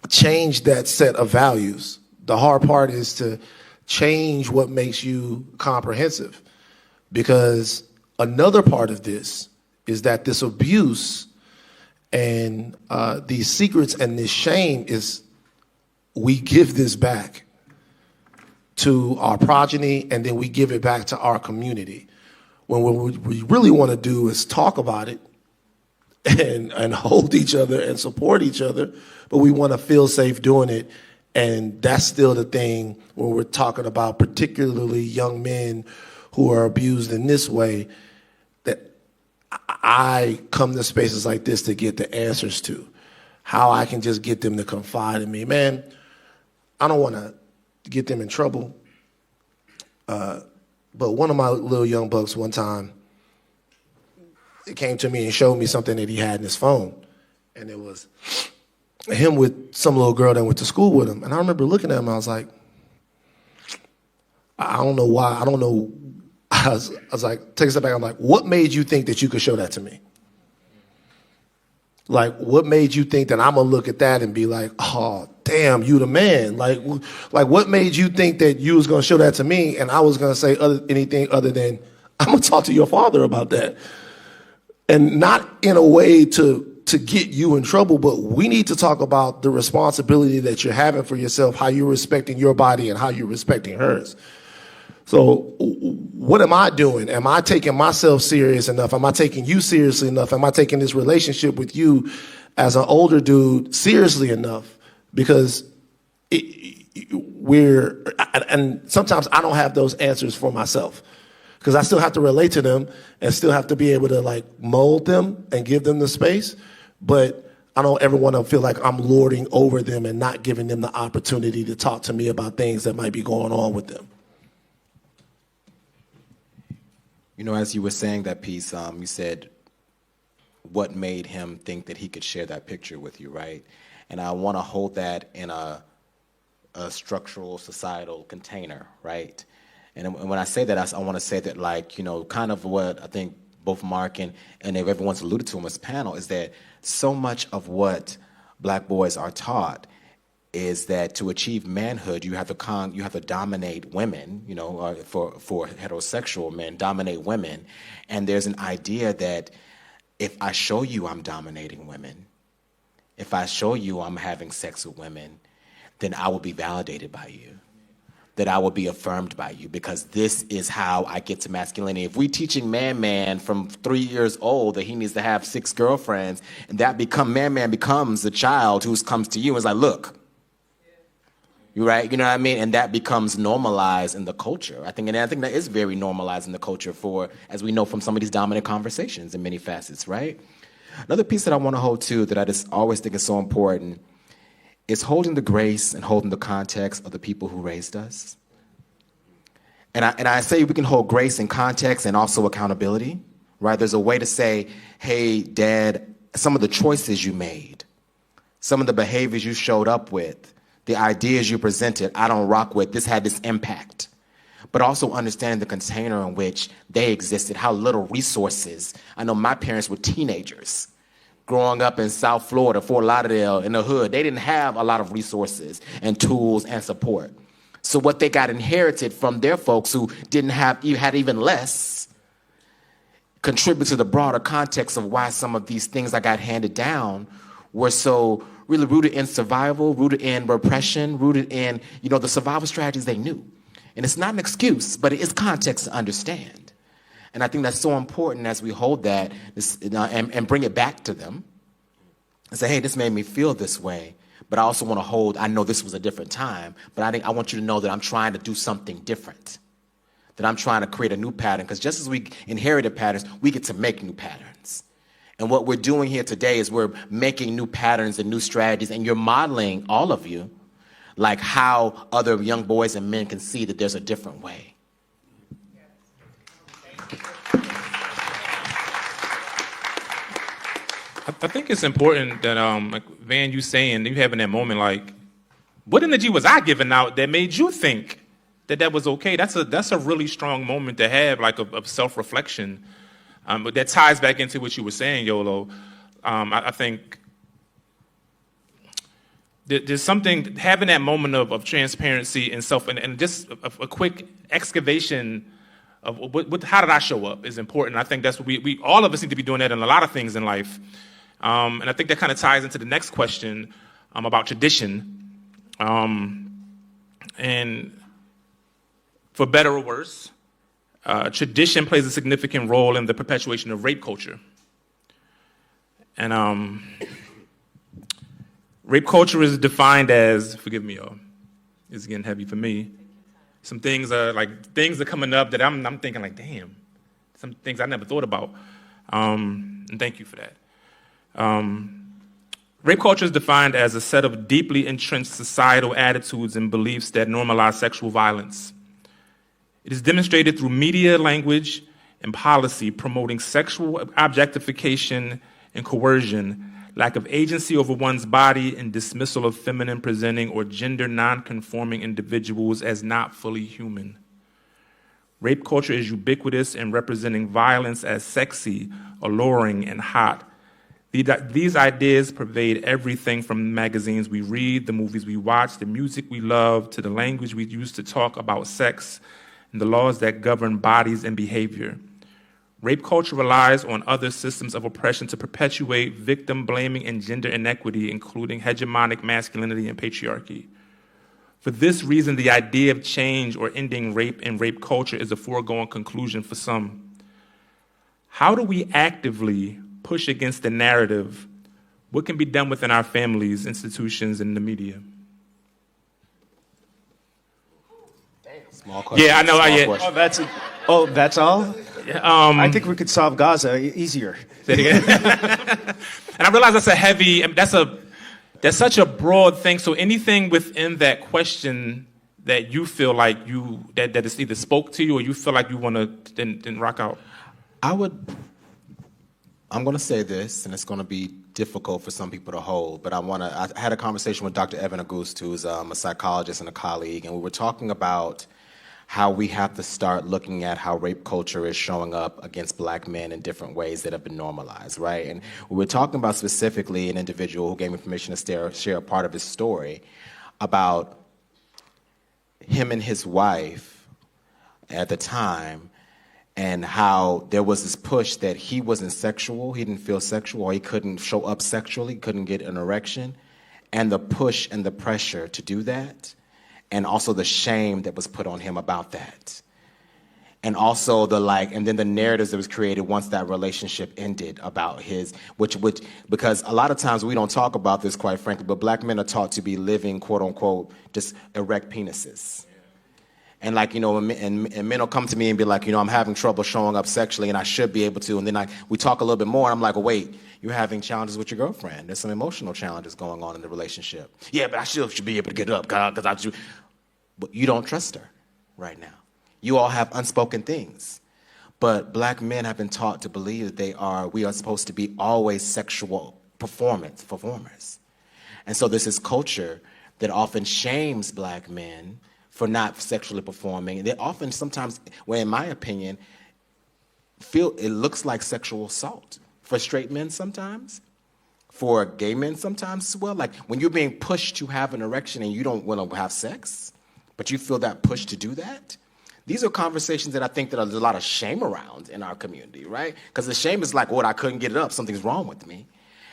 change that set of values. The hard part is to change what makes you comprehensive, because another part of this is that this abuse and these secrets and this shame is, we give this back to our progeny, and then we give it back to our community. When what we really want to do is talk about it and hold each other and support each other, but we want to feel safe doing it. And that's still the thing when we're talking about particularly young men who are abused in this way, that I come to spaces like this to get the answers to. How I can just get them to confide in me. Man, I don't want to get them in trouble. But one of my little young bucks one time, it came to me and showed me something that he had in his phone. And it was him with some little girl that went to school with him. And I remember looking at him, I was like, I don't know why, I don't know. I was like, take a step back, I'm like, what made you think that you could show that to me? Like, what made you think that I'm gonna look at that and be like, oh, damn, you the man? Like what made you think that you was gonna show that to me and I was gonna say anything other than, I'm gonna talk to your father about that? And not in a way to get you in trouble, but we need to talk about the responsibility that you're having for yourself, how you're respecting your body and how you're respecting hers. So what am I doing? Am I taking myself serious enough? Am I taking you seriously enough? Am I taking this relationship with you as an older dude seriously enough? Because and sometimes I don't have those answers for myself, because I still have to relate to them and still have to be able to like mold them and give them the space. But I don't ever want to feel like I'm lording over them and not giving them the opportunity to talk to me about things that might be going on with them. You know, as you were saying that piece, you said what made him think that he could share that picture with you, right? And I want to hold that in a structural, societal container, right? And when I say that, I want to say that, like, you know, kind of what I think both Mark and everyone's alluded to in this panel is that so much of what black boys are taught is that to achieve manhood, you have to dominate women, you know, for heterosexual men, dominate women. And there's an idea that if I show you I'm dominating women, if I show you I'm having sex with women, then I will be validated by you, that I will be affirmed by you, because this is how I get to masculinity. If we teaching man from 3 years old that he needs to have 6 girlfriends, and that man becomes the child who comes to you and is like, look, you right, you know what I mean? And that becomes normalized in the culture. I think that is very normalized in the culture for, as we know from some of these dominant conversations in many facets, right? Another piece that I want to hold too, that I just always think is so important, is holding the grace and holding the context of the people who raised us. And I say we can hold grace and context and also accountability, right? There's a way to say, hey, Dad, some of the choices you made, some of the behaviors you showed up with, the ideas you presented, I don't rock with, this had this impact. But also understanding the container in which they existed, how little resources. I know my parents were teenagers growing up in South Florida, Fort Lauderdale, in the hood. They didn't have a lot of resources and tools and support. So what they got inherited from their folks who had even less, contribute to the broader context of why some of these things I got handed down were so really rooted in survival, rooted in repression, rooted in, you know, the survival strategies they knew. And it's not an excuse, but it is context to understand. And I think that's so important as we hold that and bring it back to them and say, hey, this made me feel this way, but I also want to hold, I know this was a different time, but I want you to know that I'm trying to do something different, that I'm trying to create a new pattern, because just as we inherited patterns, we get to make new patterns. And what we're doing here today is we're making new patterns and new strategies, and you're modeling, all of you, like how other young boys and men can see that there's a different way. I think it's important that, like Van, you saying, you having that moment, like, what energy was I giving out that made you think that was okay? That's a really strong moment to have, like, of self-reflection. But that ties back into what you were saying, Yolo. I think there's something, having that moment of transparency and self, and just a quick excavation of how did I show up is important. I think that's what we all of us need to be doing that in a lot of things in life. And I think that kind of ties into the next question about tradition. And for better or worse, tradition plays a significant role in the perpetuation of rape culture. And rape culture is defined as, forgive me, y'all, it's getting heavy for me. Some things are coming up that I'm thinking like, damn, some things I never thought about. And thank you for that. Rape culture is defined as a set of deeply entrenched societal attitudes and beliefs that normalize sexual violence. It is demonstrated through media, language, and policy promoting sexual objectification and coercion, lack of agency over one's body, and dismissal of feminine presenting or gender non-conforming individuals as not fully human. Rape culture is ubiquitous in representing violence as sexy, alluring, and hot. These ideas pervade everything from magazines we read, the movies we watch, the music we love, to the language we use to talk about sex, and the laws that govern bodies and behavior. Rape culture relies on other systems of oppression to perpetuate victim blaming and gender inequity, including hegemonic masculinity and patriarchy. For this reason, the idea of change or ending rape and rape culture is a foregone conclusion for some. How do we actively push against the narrative? What can be done within our families, institutions, and the media? Small question. Yeah, I know. Oh, that's all? I think we could solve Gaza easier. Say it again. And I realize that's a heavy, that's such a broad thing. So anything within that question that you feel like that it's either spoke to you or you feel like you want to then rock out? I'm going to say this, and it's going to be difficult for some people to hold, but I had a conversation with Dr. Evan Auguste, who's a psychologist and a colleague, and we were talking about how we have to start looking at how rape culture is showing up against black men in different ways that have been normalized, right? And we were talking about specifically an individual who gave me permission to share a part of his story about him and his wife at the time, and how there was this push that he wasn't sexual, he didn't feel sexual, or he couldn't show up sexually, couldn't get an erection, and the push and the pressure to do that, and also the shame that was put on him about that. And also and then the narratives that was created once that relationship ended about which, because a lot of times we don't talk about this, quite frankly, but black men are taught to be living, quote unquote, just erect penises. And and men will come to me and be like, I'm having trouble showing up sexually and I should be able to. And then we talk a little bit more and I'm like, well, wait, you're having challenges with your girlfriend. There's some emotional challenges going on in the relationship. Yeah, but I still should be able to get up because I should. But you don't trust her right now. You all have unspoken things. But black men have been taught to believe that we are supposed to be always sexual performers. And so there's this culture that often shames black men for not sexually performing. They often sometimes, well, in my opinion, it looks like sexual assault. For straight men sometimes, for gay men sometimes as well. Like when you're being pushed to have an erection and you don't want to have sex, but you feel that push to do that. These are conversations that I think that there's a lot of shame around in our community, right? Because the shame is like, I couldn't get it up, something's wrong with me.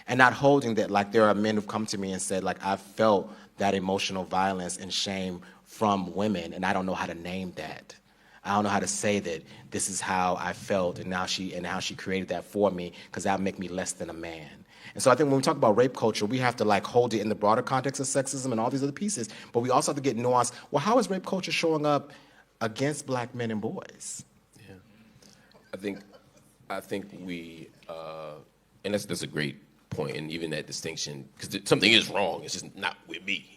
And not holding that, like there are men who've come to me and said, like, I felt that emotional violence and shame from women, and I don't know how to name that. I don't know how to say that this is how I felt, and how she created that for me, because that would make me less than a man. And so I think when we talk about rape culture, we have to hold it in the broader context of sexism and all these other pieces, but we also have to get nuanced. Well, how is rape culture showing up against black men and boys? Yeah, I think we, and that's a great point, and even that distinction, because something is wrong. It's just not with me.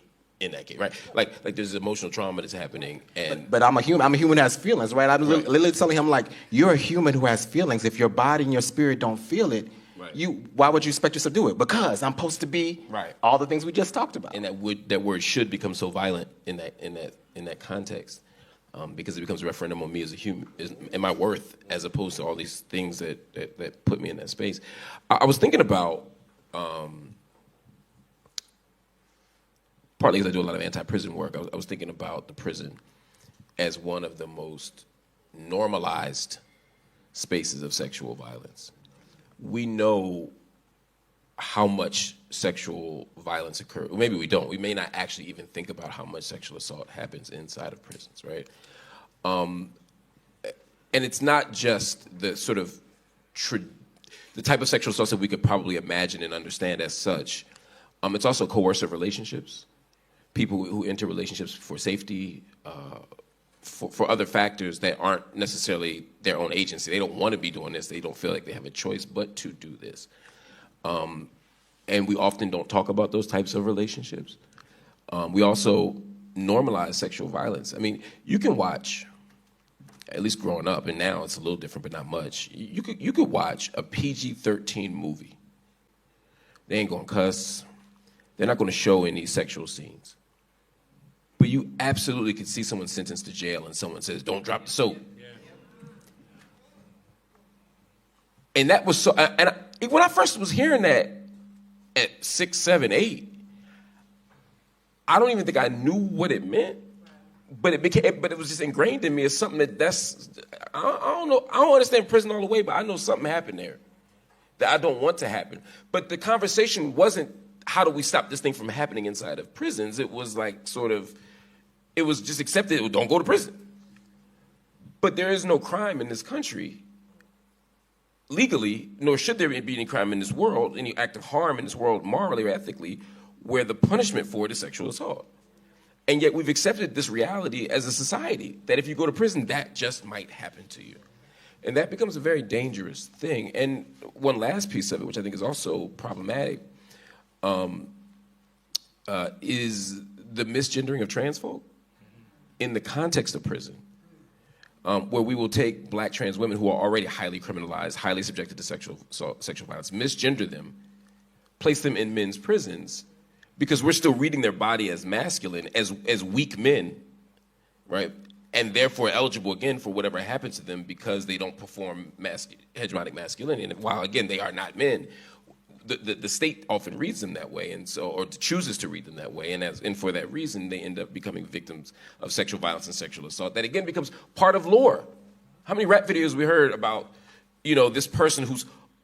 In that case, right? Like there's emotional trauma that's happening, and but I'm a human. I'm a human who has feelings, right? I'm literally telling him, like, you're a human who has feelings. If your body and your spirit don't feel it, right, why would you expect yourself to do it? Because I'm supposed to be all the things we just talked about. And that word should become so violent in that context, because it becomes a referendum on me as a human, and my worth, as opposed to all these things that put me in that space. I was thinking about. partly because I do a lot of anti-prison work, I was thinking about the prison as one of the most normalized spaces of sexual violence. We know how much sexual violence occurs. Or maybe we don't. We may not actually even think about how much sexual assault happens inside of prisons, right? And it's not just the sort of the type of sexual assault that we could probably imagine and understand as such. It's also coercive relationships, people who enter relationships for safety, for other factors that aren't necessarily their own agency. They don't want to be doing this. They don't feel like they have a choice but to do this. And we often don't talk about those types of relationships. We also normalize sexual violence. I mean, you can watch, at least growing up, and now it's a little different, but not much. You could watch a PG-13 movie. They ain't gonna cuss. They're not gonna show any sexual scenes. But you absolutely could see someone sentenced to jail and someone says, "Don't drop the soap." And that was so, when I first was hearing that at 6, 7, 8, I don't even think I knew what it meant. But it was just ingrained in me as something I don't know. I don't understand prison all the way, but I know something happened there that I don't want to happen. But the conversation wasn't, how do we stop this thing from happening inside of prisons? It was like it was just accepted, don't go to prison. But there is no crime in this country, legally, nor should there be any crime in this world, any act of harm in this world, morally or ethically, where the punishment for it is sexual assault. And yet we've accepted this reality as a society, that if you go to prison, that just might happen to you. And that becomes a very dangerous thing. And one last piece of it, which I think is also problematic, is the misgendering of trans folk in the context of prison, where we will take black trans women who are already highly criminalized, highly subjected to sexual violence, misgender them, place them in men's prisons, because we're still reading their body as masculine, as weak men, right? And therefore eligible again for whatever happens to them because they don't perform hegemonic masculinity. And while again they are not men, the state often reads them that way, and so, or chooses to read them that way, and for that reason they end up becoming victims of sexual violence and sexual assault. That again becomes part of lore. How many rap videos we heard about, this person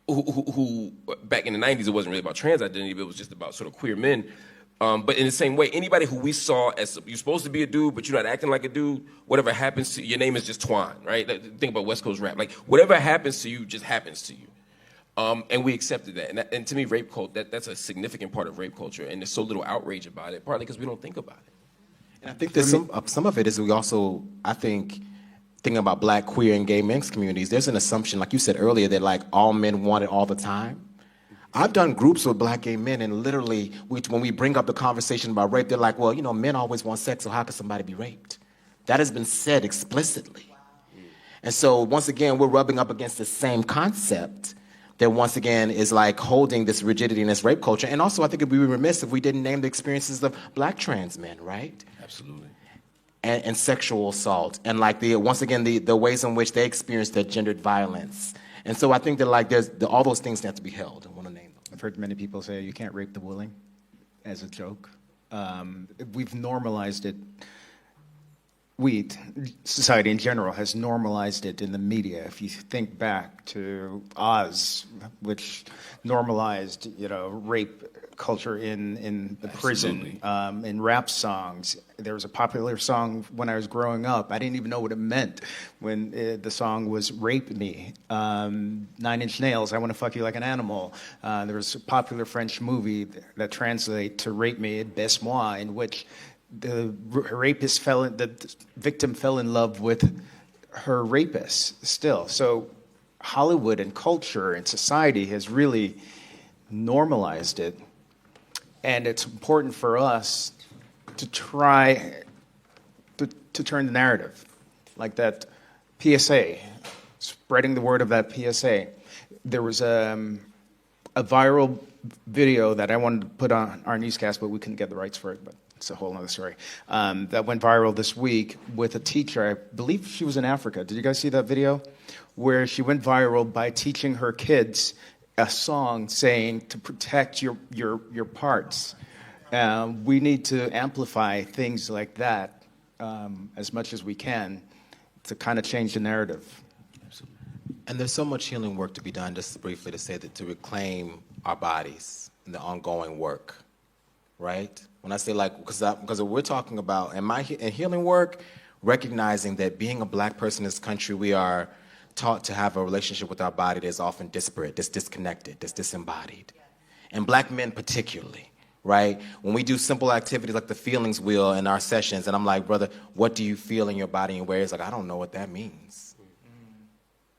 who back in the 90s, it wasn't really about trans identity, but it was just about sort of queer men. But in the same way, anybody who we saw as, you're supposed to be a dude, but you're not acting like a dude, whatever happens to you, your name is just Twan, right? Think about West Coast rap. Like, whatever happens to you just happens to you. And we accepted that. And to me, rape culture, that's a significant part of rape culture, and there's so little outrage about it, partly because we don't think about it. And I think that some of it is we also, I think, thinking about black, queer, and gay men's communities, there's an assumption, like you said earlier, that like all men want it all the time. I've done groups with black gay men, and literally, when we bring up the conversation about rape, they're like, well, men always want sex, so how could somebody be raped? That has been said explicitly. And so, once again, we're rubbing up against the same concept that, once again, is like holding this rigidity in this rape culture. And also, I think it'd be remiss if we didn't name the experiences of black trans men, right? Absolutely. And sexual assault, and like once again the ways in which they experience that gendered violence. And so I think that like all those things have to be held. I want to name them. I've heard many people say you can't rape the willing, as a joke. We've normalized it. Society in general has normalized it in the media. If you think back to Oz, which normalized, rape culture in the prison, in rap songs. There was a popular song when I was growing up. I didn't even know what it meant when the song was "Rape Me." 9 Inch Nails, "I Want to Fuck You Like an Animal." There was a popular French movie that translates to "Rape Me, Baisse Moi," in which the victim fell in love with her rapist still. So Hollywood and culture and society has really normalized it. And it's important for us to try to turn the narrative, like that PSA, spreading the word of that PSA. There was a viral video that I wanted to put on our newscast, but we couldn't get the rights for it, but it's a whole other story, that went viral this week with a teacher. I believe she was in Africa. Did you guys see that video? Where she went viral by teaching her kids a song saying to protect your parts. We need to amplify things like that as much as we can to kind of change the narrative. And there's so much healing work to be done, just briefly to say that, to reclaim our bodies and the ongoing work, right? When I say like, because we're talking about, in healing work, recognizing that being a black person in this country, we are taught to have a relationship with our body that's often disparate, that's disconnected, that's disembodied. And black men particularly, right? When we do simple activities like the feelings wheel in our sessions, and I'm like, brother, what do you feel in your body and where? It's like, I don't know what that means,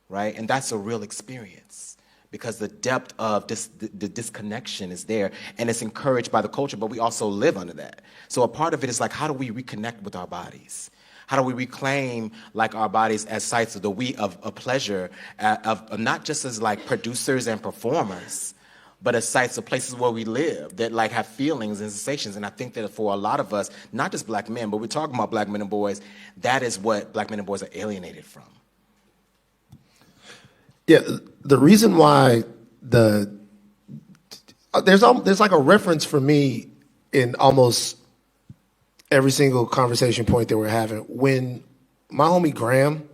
right? And that's a real experience because the depth of the disconnection is there, and it's encouraged by the culture, but we also live under that. So a part of it is like, how do we reconnect with our bodies? How do we reclaim like our bodies as sites of of pleasure, of not just as like producers and performers, but as sites of places where we live that like have feelings and sensations. And I think that for a lot of us, not just black men, but we're talking about black men and boys, that is what black men and boys are alienated from. Yeah, the reason why there's like a reference for me in almost every single conversation point that we're having. When my homie Graham,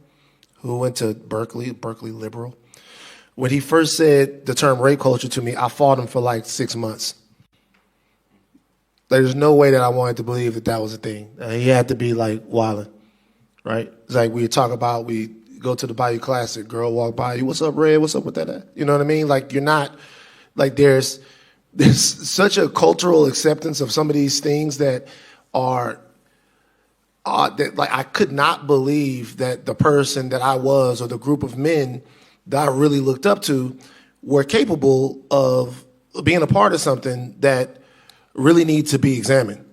who went to Berkeley liberal, when he first said the term rape culture to me, I fought him for like 6 months. There's no way that I wanted to believe that that was a thing. He had to be like wilding, right? It's like we talk about, we go to the Bayou Classic, girl walk by you, what's up, Red? What's up with that? You know what I mean? Like you're not, like there's such a cultural acceptance of some of these things that are, that like I could not believe that the person that I was or the group of men that I really looked up to were capable of being a part of something that really needs to be examined.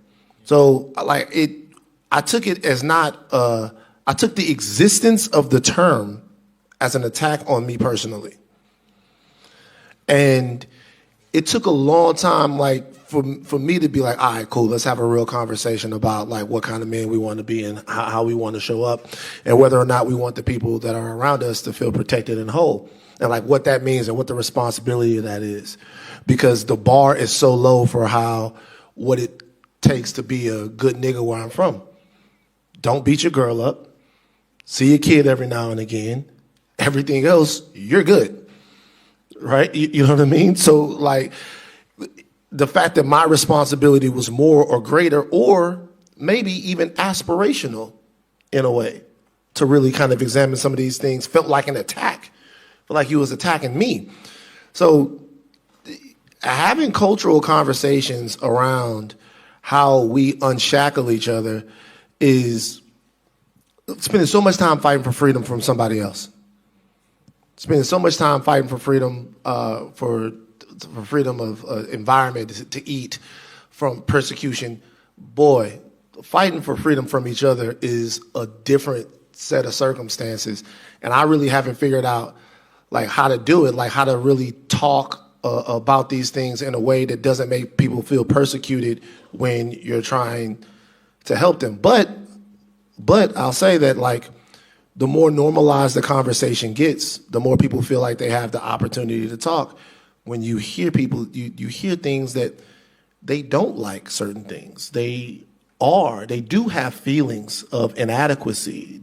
So like I took it as not, I took the existence of the term as an attack on me personally. And it took a long time, like for me to be like, all right, cool, let's have a real conversation about like what kind of men we want to be and how we want to show up and whether or not we want the people that are around us to feel protected and whole and like what that means and what the responsibility of that is. Because the bar is so low for what it takes to be a good nigga where I'm from. Don't beat your girl up. See your kid every now and again. Everything else, you're good. Right? You know what I mean? So like the fact that my responsibility was more or greater or maybe even aspirational in a way to really kind of examine some of these things felt like an attack. Felt like he was attacking me. So having cultural conversations around how we unshackle each other is spending so much time fighting for freedom from somebody else. Spending so much time fighting for freedom, for freedom of environment to eat, from persecution. Boy, fighting for freedom from each other is a different set of circumstances. And I really haven't figured out like how to do it, like how to really talk about these things in a way that doesn't make people feel persecuted when you're trying to help them. But I'll say that like the more normalized the conversation gets, the more people feel like they have the opportunity to talk. When you hear people, you hear things that they don't like certain things. They do have feelings of inadequacy.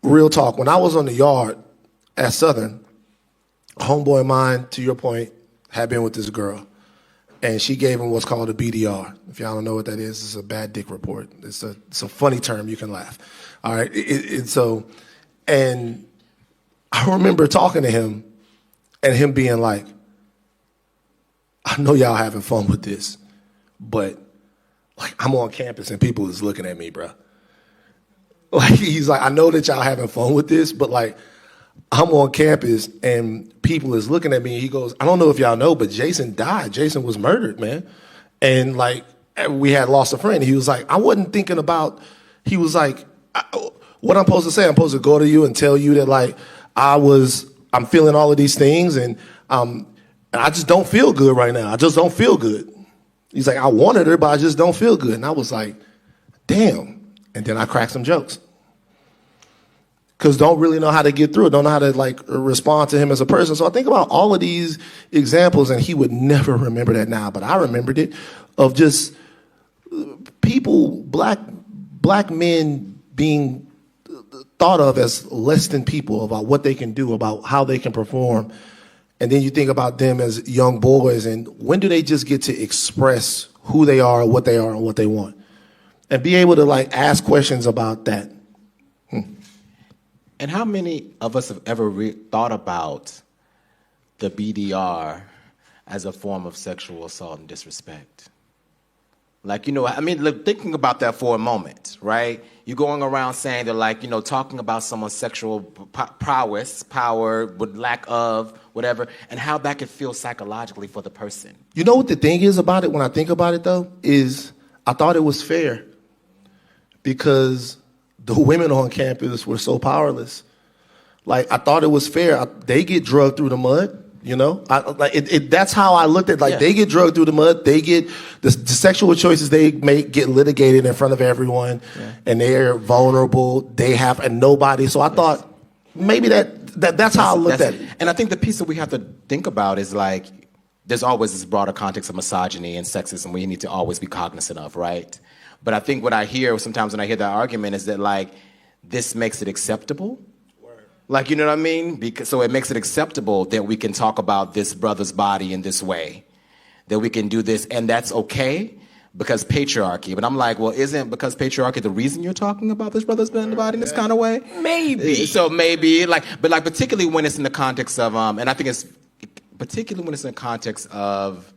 Real talk, when I was on the yard at Southern, a homeboy of mine, to your point, had been with this girl. And she gave him what's called a BDR. If y'all don't know what that is, it's a bad dick report. It's a funny term, you can laugh. All right, and I remember talking to him and him being like, I know y'all having fun with this, but like I'm on campus and people is looking at me, bro. Like he's like, I know that y'all having fun with this, but like I'm on campus and people is looking at me and he goes, I don't know if y'all know, but Jason died. Jason was murdered, man. And like, we had lost a friend. He was like, I wasn't thinking about, he was like, what I'm supposed to say? I'm supposed to go to you and tell you that like, I'm feeling all of these things and I just don't feel good right now. I just don't feel good. He's like, I wanted her, but I just don't feel good. And I was like, damn. And then I cracked some jokes. because don't really know how to get through it, don't know how to like respond to him as a person. So I think about all of these examples, and he would never remember that now, but I remembered it, of just people, black men being thought of as less than people, about what they can do, about how they can perform. And then you think about them as young boys, and when do they just get to express who they are, and what they want? And be able to like ask questions about that. And how many of us have ever thought about the BDR as a form of sexual assault and disrespect? Like, I mean, look, thinking about that for a moment, right? You're going around saying that, like, talking about someone's sexual prowess, power, with lack of, whatever, and how that could feel psychologically for the person. You know what the thing is about it, when I think about it, though, is I thought it was fair because the women on campus were so powerless. Like, I thought it was fair. They get drugged through the mud. That's how I looked at it. Like, They get drugged through the mud. They get the sexual choices they make get litigated in front of everyone, and they're vulnerable. And nobody. So I thought maybe that's how I looked at it. And I think the piece that we have to think about is like, there's always this broader context of misogyny and sexism we need to always be cognizant of, right? But I think what I hear sometimes when I hear that argument is that, like, this makes it acceptable. Like, you know what I mean? So it makes it acceptable that we can talk about this brother's body in this way, that we can do this, and that's okay because patriarchy. But I'm like, well, isn't because patriarchy the reason you're talking about this brother's body in this kind of way? Maybe. So maybe, but particularly when it's in the context of, and I think it's particularly when it's in the context of,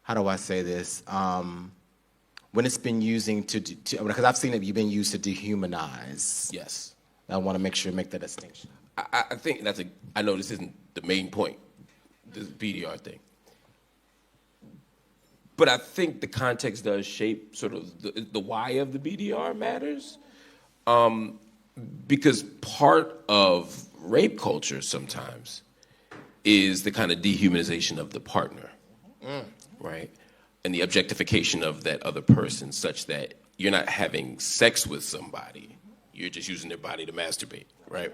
how do I say this? When it's been using because I've seen it, you've been used to dehumanize. Yes. I want to make that distinction. I think I know this isn't the main point, this BDR thing. But I think the context does shape sort of the why of the BDR matters. Because part of rape culture sometimes is the kind of dehumanization of the partner, right? And the objectification of that other person, such that you're not having sex with somebody, you're just using their body to masturbate, right?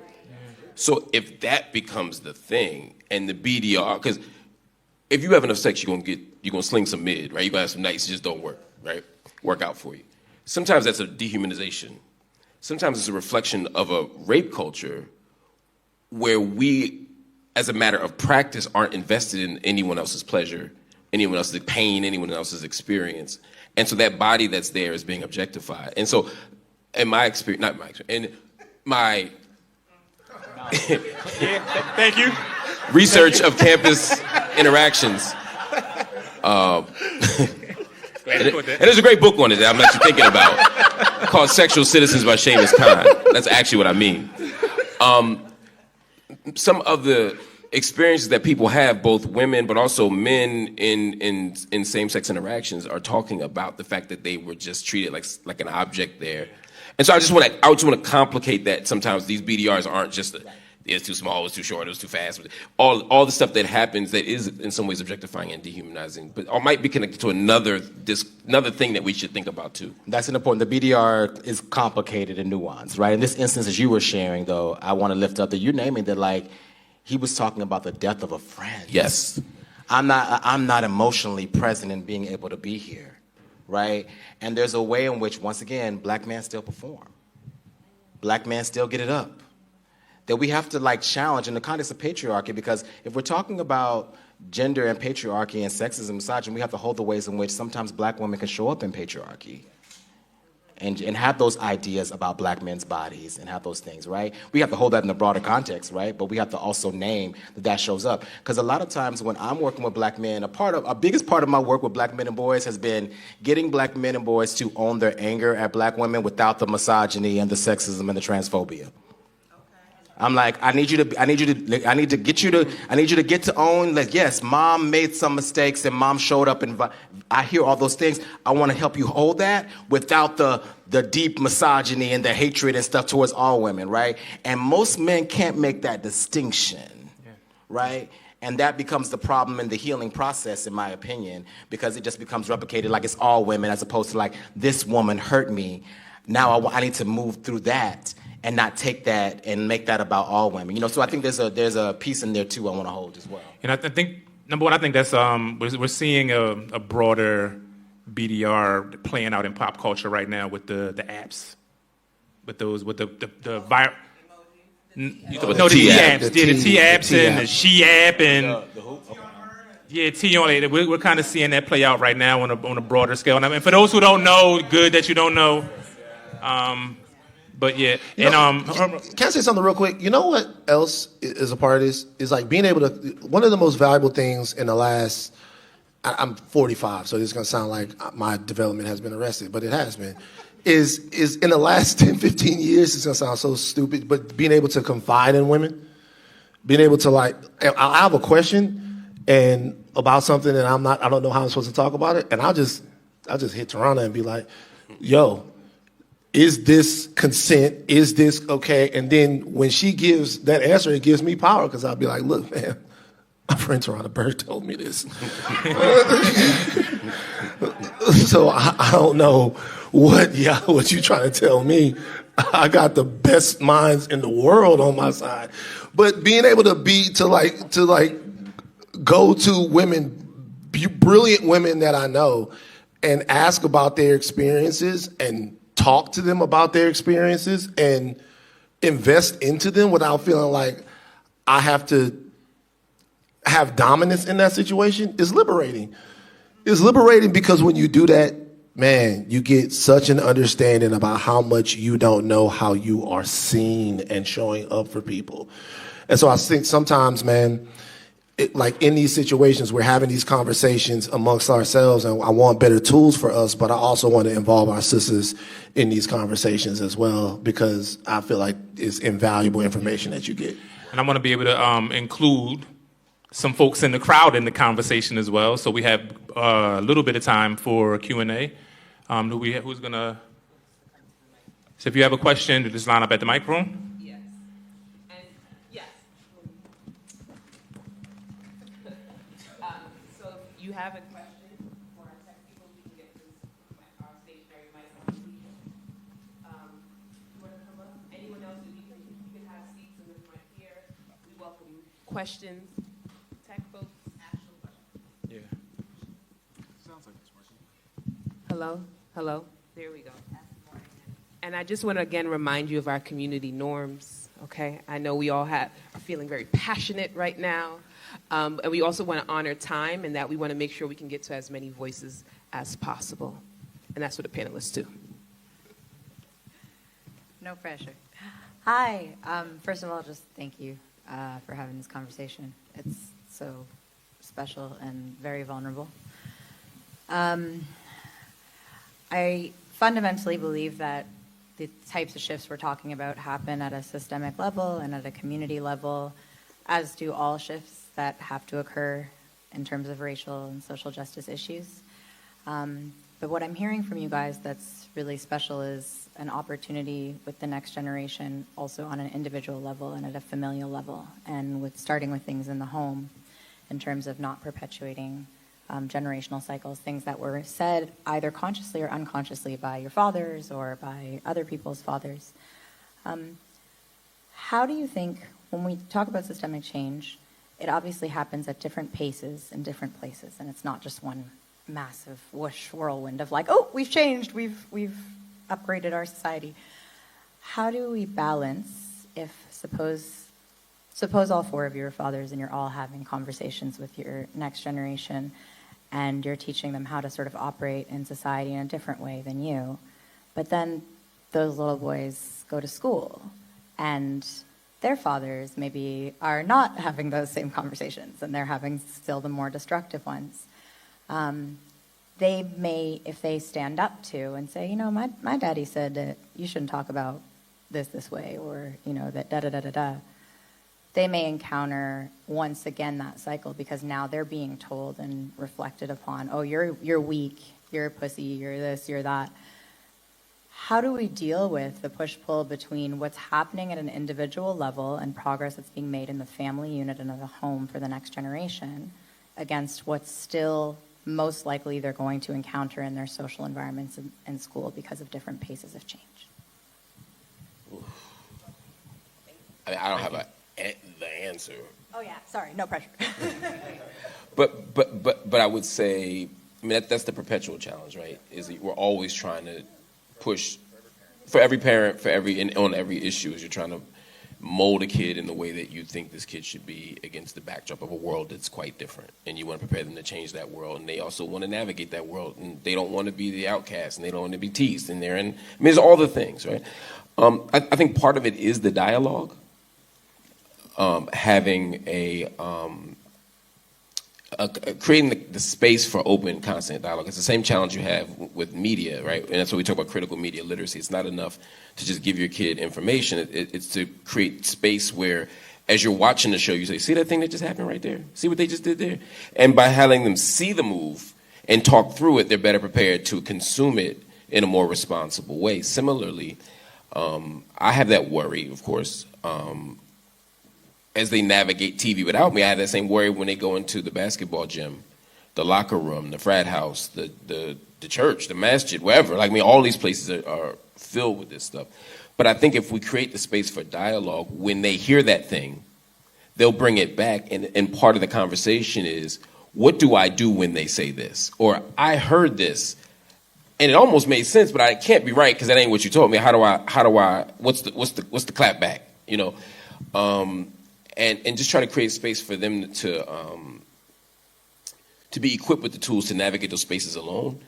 So if that becomes the thing, and the BDR, because if you have enough sex, you're gonna sling some mid, right? You're gonna have some nights that just don't work out for you. Sometimes that's a dehumanization. Sometimes it's a reflection of a rape culture where we, as a matter of practice, aren't invested in anyone else's pleasure, anyone else's pain, anyone else's experience. And so that body that's there is being objectified. And so in my experience, not my experience, in my Thank you. research of campus interactions, and there's a great book on it that I'm actually thinking about called Sexual Citizens by Seamus Khan. That's actually what I mean. Some of the experiences that people have, both women but also men in same-sex interactions, are talking about the fact that they were just treated like an object there. And so I just want to complicate that. Sometimes these BDRs aren't just it's too small, it's too short, it was too fast. All the stuff that happens that is in some ways objectifying and dehumanizing, but or might be connected to another thing that we should think about too. That's an important. The BDR is complicated and nuanced, right? In this instance, as you were sharing, though, I want to lift up that you're naming that, like, he was talking about the death of a friend. Yes. I'm not emotionally present in being able to be here, right? And there's a way in which, once again, black men still perform. Black men still get it up. That we have to, like, challenge in the context of patriarchy, because if we're talking about gender and patriarchy and sexism and misogyny, we have to hold the ways in which sometimes black women can show up in patriarchy and have those ideas about black men's bodies and have those things, right? We have to hold that in the broader context, right? But we have to also name that shows up. Because a lot of times when I'm working with black men, a biggest part of my work with black men and boys has been getting black men and boys to own their anger at black women without the misogyny and the sexism and the transphobia. I'm like, I need you to get to own, like, yes, mom made some mistakes and mom showed up and I hear all those things. I want to help you hold that without the deep misogyny and the hatred and stuff towards all women, right? And most men can't make that distinction, right? And that becomes the problem in the healing process, in my opinion, because it just becomes replicated like it's all women as opposed to like, this woman hurt me. Now I need to move through that and not take that and make that about all women. You know, so I think there's a piece in there too I want to hold as well. And I think number one, I think that's we're seeing a broader BDR playing out in pop culture right now with the apps, with the T apps and the she app and yeah, T on it. We're kind of seeing that play out right now on a broader scale. And I mean, for those who don't know, good that you don't know. But yeah, can I say something real quick? You know what else is a part of this? Is like being able to, one of the most valuable things in the last, I'm 45, so this is going to sound like my development has been arrested, but it has been, is in the last 10, 15 years, it's going to sound so stupid, but being able to confide in women, being able to like, I have a question and about something and I don't know how I'm supposed to talk about it, and I'll just hit Tarana and be like, yo, is this consent? Is this okay? And then when she gives that answer, it gives me power because I'll be like, look, man, my friend Tarana Bird told me this. So I don't know what you trying to tell me. I got the best minds in the world on my side. But being able to go to women, brilliant women that I know and ask about their experiences and talk to them about their experiences and invest into them without feeling like I have to have dominance in that situation is liberating. It's liberating because when you do that, man, you get such an understanding about how much you don't know how you are seen and showing up for people. And so I think sometimes, man, like in these situations, we're having these conversations amongst ourselves, and I want better tools for us, but I also want to involve our sisters in these conversations as well, because I feel like it's invaluable information that you get. And I want to be able to include some folks in the crowd in the conversation as well. So we have a little bit of time for Q&A. Who's going to... So if you have a question, just line up at the microphone. You have a question for our tech people, we can get this our stationary mic on. You want to come up? Anyone else? You can have seats in the front here. We welcome questions, tech folks, actual questions. Yeah. Sounds like this question. Hello. There we go. And I just want to again remind you of our community norms. Okay, I know we all are feeling very passionate right now. And we also want to honor time, and that we want to make sure we can get to as many voices as possible. And that's what the panelists do. No pressure. Hi. First of all, just thank you for having this conversation. It's so special and very vulnerable. I fundamentally believe that the types of shifts we're talking about happen at a systemic level and at a community level, as do all shifts that have to occur in terms of racial and social justice issues. But what I'm hearing from you guys that's really special is an opportunity with the next generation, also on an individual level and at a familial level, and with starting with things in the home in terms of not perpetuating generational cycles, things that were said either consciously or unconsciously by your fathers or by other people's fathers. How do you think, when we talk about systemic change, it obviously happens at different paces in different places, and it's not just one massive whoosh whirlwind of like, oh, we've changed, we've upgraded our society. How do we balance if suppose all four of you are fathers and you're all having conversations with your next generation and you're teaching them how to sort of operate in society in a different way than you, but then those little boys go to school and their fathers maybe are not having those same conversations and they're having still the more destructive ones. They may, if they stand up to and say, you know, my daddy said that you shouldn't talk about this way, or, you know, that da-da-da-da-da, they may encounter once again that cycle because now they're being told and reflected upon, oh, you're weak, you're a pussy, you're this, you're that. How do we deal with the push-pull between what's happening at an individual level and progress that's being made in the family unit and in the home for the next generation against what's still most likely they're going to encounter in their social environments and school because of different paces of change? I mean, I don't have the answer. Oh yeah, sorry, no pressure. But I would say, I mean, that's the perpetual challenge, right? Is that we're always trying to push for every parent, on every issue, as you're trying to mold a kid in the way that you think this kid should be against the backdrop of a world that's quite different. And you want to prepare them to change that world. And they also want to navigate that world. And they don't want to be the outcast. And they don't want to be teased. And I mean, it's all the things, right? I think part of it is the dialogue. Having creating the space for open, constant dialogue. It's the same challenge you have with media, right? And that's why we talk about critical media literacy. It's not enough to just give your kid information. It's to create space where, as you're watching the show, you say, see that thing that just happened right there? See what they just did there? And by having them see the move and talk through it, they're better prepared to consume it in a more responsible way. Similarly, I have that worry, of course, as they navigate TV without me. I have that same worry when they go into the basketball gym, the locker room, the frat house, the church, the masjid, wherever. Like, I mean, all these places are filled with this stuff. But I think if we create the space for dialogue, when they hear that thing, they'll bring it back. And part of the conversation is, what do I do when they say this? Or I heard this, and it almost made sense, but I can't be right because that ain't what you told me. How do I? What's the clap back? You know. And just try to create space for them to be equipped with the tools to navigate those spaces alone,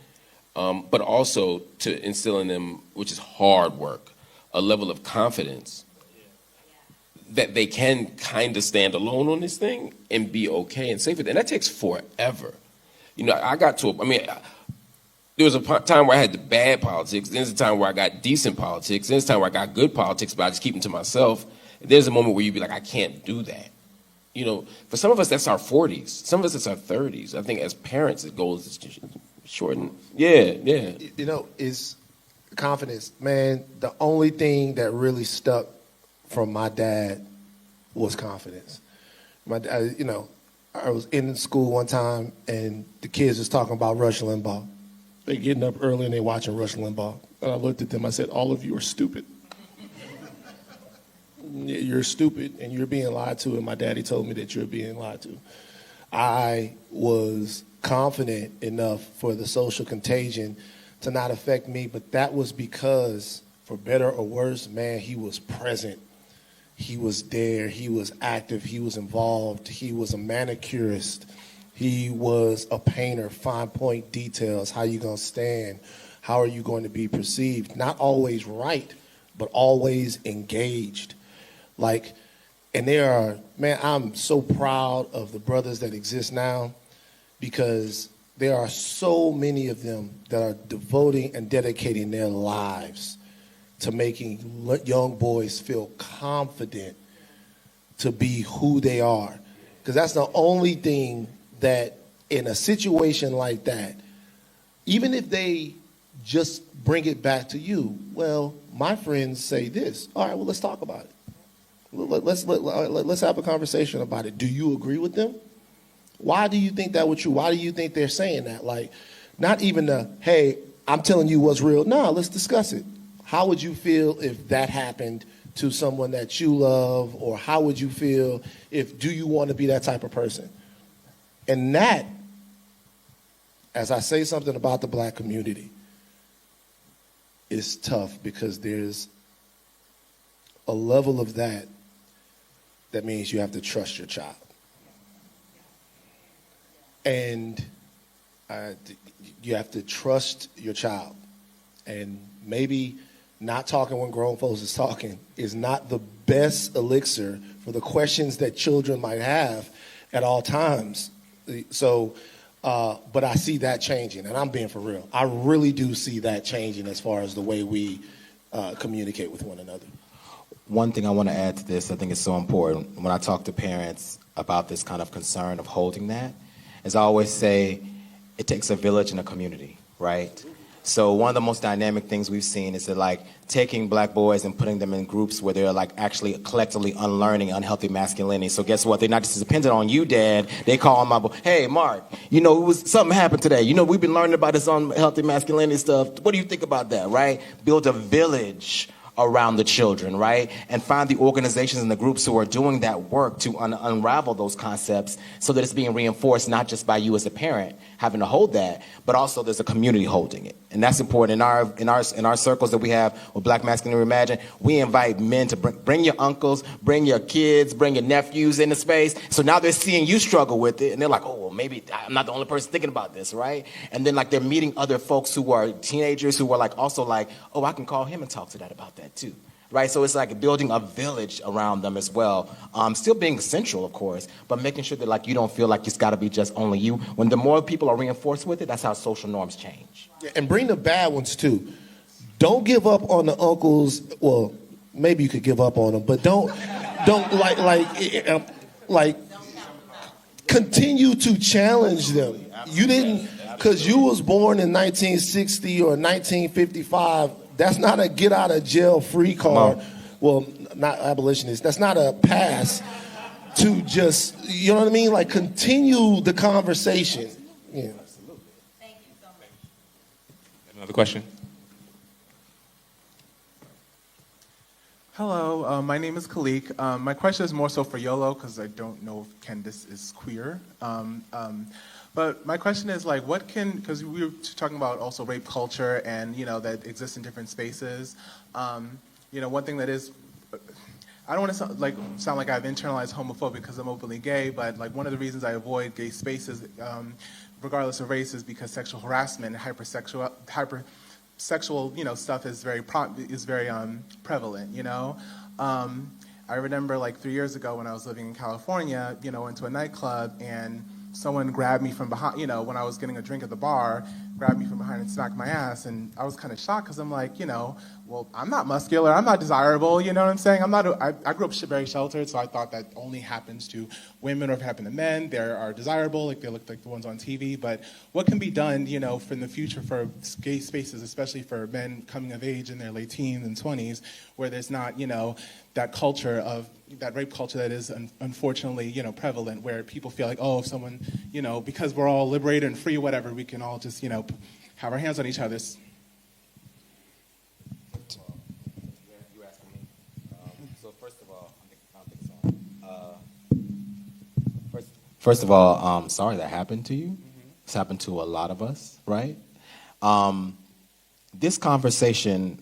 but also to instill in them, which is hard work, a level of confidence that they can kind of stand alone on this thing and be okay and safe with it. And that takes forever. You know, there was a time where I had the bad politics, then there's a time where I got decent politics, then there's a time where I got good politics, but I just keep them to myself. There's a moment where you'd be like, I can't do that. You know, for some of us, that's our 40s. Some of us, it's our 30s. I think as parents, the goal is to shorten. Yeah. You know, is confidence. Man, the only thing that really stuck from my dad was confidence. I was in school one time, and the kids was talking about Rush Limbaugh. They getting up early, and they watching Rush Limbaugh. And I looked at them, I said, all of you are stupid. You're stupid and you're being lied to, and my daddy told me that you're being lied to. I was confident enough for the social contagion to not affect me, but that was because, for better or worse, man, he was present. He was there. He was active. He was involved. He was a manicurist. He was a painter, fine point details. How you going to stand? How are you going to be perceived? Not always right, but always engaged. I'm so proud of the brothers that exist now, because there are so many of them that are devoting and dedicating their lives to making young boys feel confident to be who they are. Because that's the only thing that, in a situation like that, even if they just bring it back to you, well, my friends say this. All right, well, let's talk about it. Let's have a conversation about it. Do you agree with them? Why do you think that was true? Why do you think they're saying that? Like, not even hey, I'm telling you what's real. No, let's discuss it. How would you feel if that happened to someone that you love? Or how would you feel do you want to be that type of person? And that, as I say something about the black community, is tough, because there's a level of that means you have to trust your child. And you have to trust your child. And maybe not talking when grown folks is talking is not the best elixir for the questions that children might have at all times. So, but I see that changing, and I'm being for real. I really do see that changing as far as the way we communicate with one another. One thing I want to add to this, I think it's so important, when I talk to parents about this kind of concern of holding that, is I always say it takes a village and a community, right? So one of the most dynamic things we've seen is that, taking black boys and putting them in groups where they're actually collectively unlearning unhealthy masculinity. So guess what? They're not just dependent on you, Dad. They call my boy, hey, Mark, something happened today. We've been learning about this unhealthy masculinity stuff. What do you think about that, right? Build a village around the children, right? And find the organizations and the groups who are doing that work to unravel those concepts so that it's being reinforced not just by you as a parent having to hold that, but also there's a community holding it. And that's important. In our circles that we have with Black Masculinity Reimagined, we invite men to bring your uncles, bring your kids, bring your nephews into space. So now they're seeing you struggle with it, and they're like, oh, well, maybe I'm not the only person thinking about this, right? And then like they're meeting other folks who are teenagers who are like also like, oh, I can call him and talk to that about that too. Right, so it's like building a village around them as well. Still being central, of course, but making sure that like you don't feel like it's got to be just only you. When the more people are reinforced with it, that's how social norms change. Yeah, and bring the bad ones too. Don't give up on the uncles. Well, maybe you could give up on them, but don't continue to challenge them. You didn't, because you was born in 1960 or 1955. That's not a get out of jail free card. Well, not abolitionist. That's not a pass to just, you know what I mean? Like continue the conversation. Yeah. Absolutely. Thank you so much. Another question? Hello, my name is Khalik. My question is more so for Yolo because I don't know if Candace is queer. But my question is like, what can, because we were talking about also rape culture and, you know, that exists in different spaces. You know, one thing that is, I don't want to sound like I've internalized homophobic because I'm openly gay, but like one of the reasons I avoid gay spaces, regardless of race, is because sexual harassment and hypersexual, you know, stuff is very prevalent, you know. I remember like 3 years ago when I was living in California, you know, went to a nightclub and someone grabbed me from behind, you know, when I was getting a drink at the bar, grabbed me from behind and smacked my ass. And I was kind of shocked because I'm like, you know, well, I'm not muscular, I'm not desirable, you know what I'm saying? I grew up very sheltered, so I thought that only happens to women or if it happened to men. They are desirable, like they look like the ones on TV. But what can be done, you know, for in the future for gay spaces, especially for men coming of age in their late teens and 20s, where there's not, you know, that culture of, that rape culture that is unfortunately, you know, prevalent, where people feel like, oh, if someone, you know, because we're all liberated and free, whatever, we can all just, you know, have our hands on each other. You asking me? So first of all, I don't think so. First of all, sorry that happened to you. Mm-hmm. It's happened to a lot of us, right? This conversation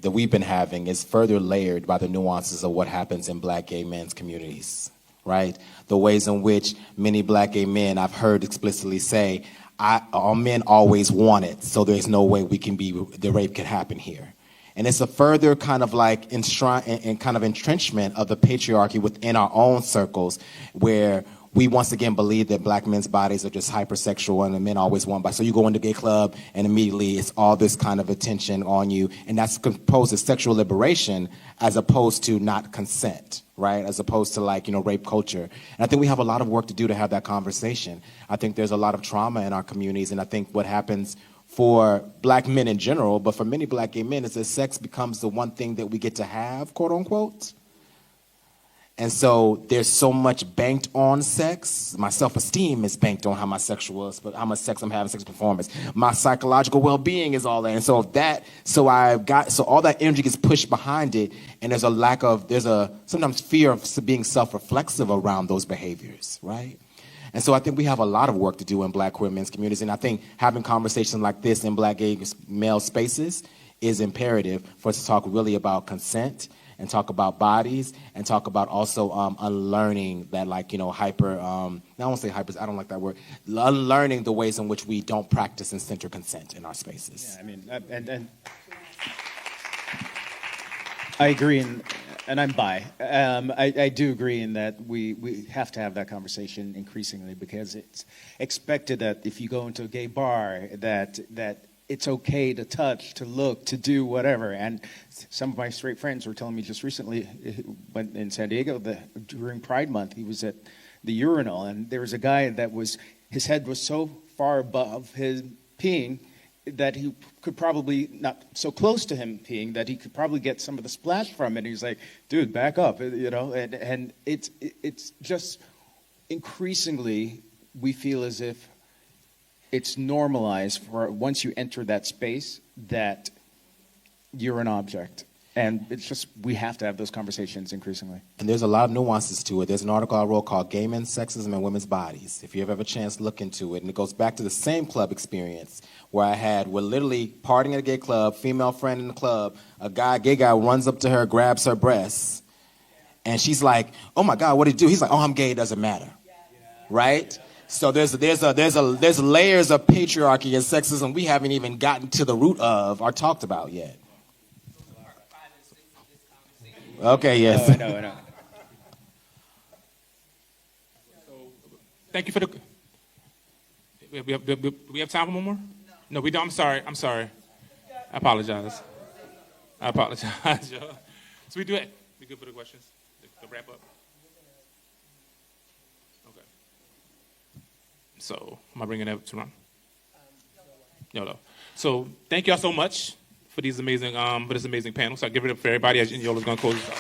that we've been having is further layered by the nuances of what happens in Black gay men's communities, right? The ways in which many Black gay men I've heard explicitly say, all men always want it, so there's no way the rape can happen here. And it's a further kind of like entrenchment of the patriarchy within our own circles, where we once again believe that Black men's bodies are just hypersexual and the men always want by. So you go into a gay club and immediately it's all this kind of attention on you. And that's composed of sexual liberation as opposed to not consent, right? As opposed to like, you know, rape culture. And I think we have a lot of work to do to have that conversation. I think there's a lot of trauma in our communities. And I think what happens for Black men in general, but for many Black gay men, is that sex becomes the one thing that we get to have, quote unquote. And so there's so much banked on sex. My self-esteem is banked on how much sex I'm having, sex performance. My psychological well-being is all that. And so all that energy gets pushed behind it, and there's a sometimes fear of being self-reflexive around those behaviors, right? And so I think we have a lot of work to do in Black queer men's communities. And I think having conversations like this in Black gay male spaces is imperative for us to talk really about consent and talk about bodies, and talk about also unlearning that, like, you know, I won't say hyper, I don't like that word, unlearning the ways in which we don't practice and center consent in our spaces. Yeah, I mean, and I agree, and I'm bi. I do agree in that we have to have that conversation increasingly, because it's expected that if you go into a gay bar, that it's okay to touch, to look, to do whatever. And some of my straight friends were telling me just recently, when in San Diego, during Pride Month, he was at the urinal, and there was a guy that his head was so far above his peeing that he could probably, not so close to him peeing, that he could probably get some of the splash from it. And he's like, dude, back up, you know? And it's just increasingly, we feel as if it's normalized for once you enter that space that you're an object. And it's just, we have to have those conversations increasingly. And there's a lot of nuances to it. There's an article I wrote called Gay Men, Sexism, and Women's Bodies. If you ever have a chance, look into it. And it goes back to the same club experience where we're literally partying at a gay club, female friend in the club, gay guy runs up to her, grabs her breasts, and she's like, oh my God, what did he do? He's like, oh, I'm gay, it doesn't matter. Right? So there's layers of patriarchy and sexism we haven't even gotten to the root of or talked about yet. Okay, yes. I know. Thank you for the. Do we have time for one more? No, we don't. I'm sorry. I apologize. Y'all. So we do it. We good for the questions? The wrap up? Okay. So, am I bringing it up to Ron? Yolo. So, thank y'all so much for this amazing panel. So, I'll give it up for everybody as Yolo's going to close this out.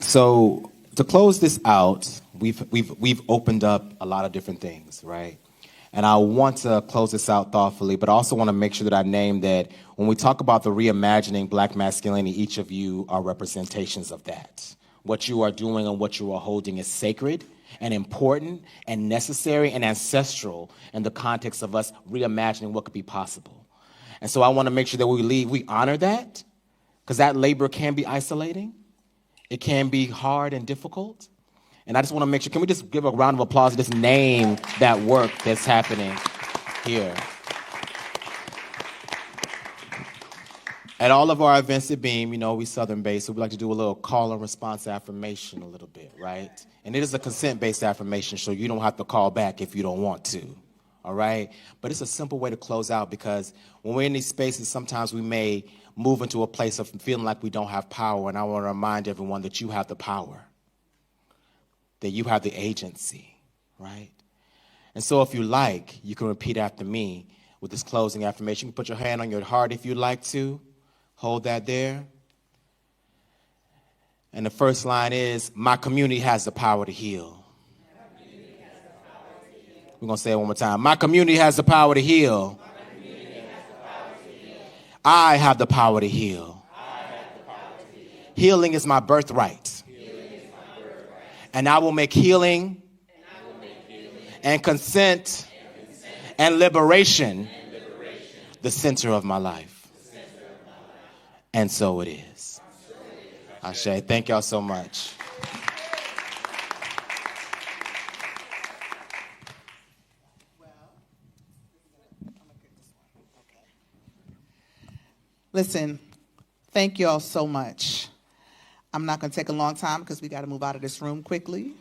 So to close this out, we've opened up a lot of different things, right? And I want to close this out thoughtfully, but I also want to make sure that I name that when we talk about the reimagining Black masculinity, each of you are representations of that. What you are doing and what you are holding is sacred and important and necessary and ancestral in the context of us reimagining what could be possible. And so I want to make sure that we honor that, because that labor can be isolating. It can be hard and difficult. And I just want to make sure, can we just give a round of applause and just name that work that's happening here? At all of our events at Beam, we Southern-based, so we like to do a little call and response affirmation a little bit, right? And it is a consent-based affirmation, so you don't have to call back if you don't want to, all right? But it's a simple way to close out, because when we're in these spaces, sometimes we may move into a place of feeling like we don't have power, and I want to remind everyone that you have the power, that you have the agency, right? And so if you like, you can repeat after me with this closing affirmation. You can put your hand on your heart if you'd like to. Hold that there. And the first line is, my community has the power to heal. We're going to say it one more time. My community has the power to heal. I have the power to heal. Healing is my birthright. And I will make healing and consent and liberation the center of my life. And so it is. Ashe, thank y'all so much. Listen, thank you all so much. I'm not going to take a long time because we got to move out of this room quickly.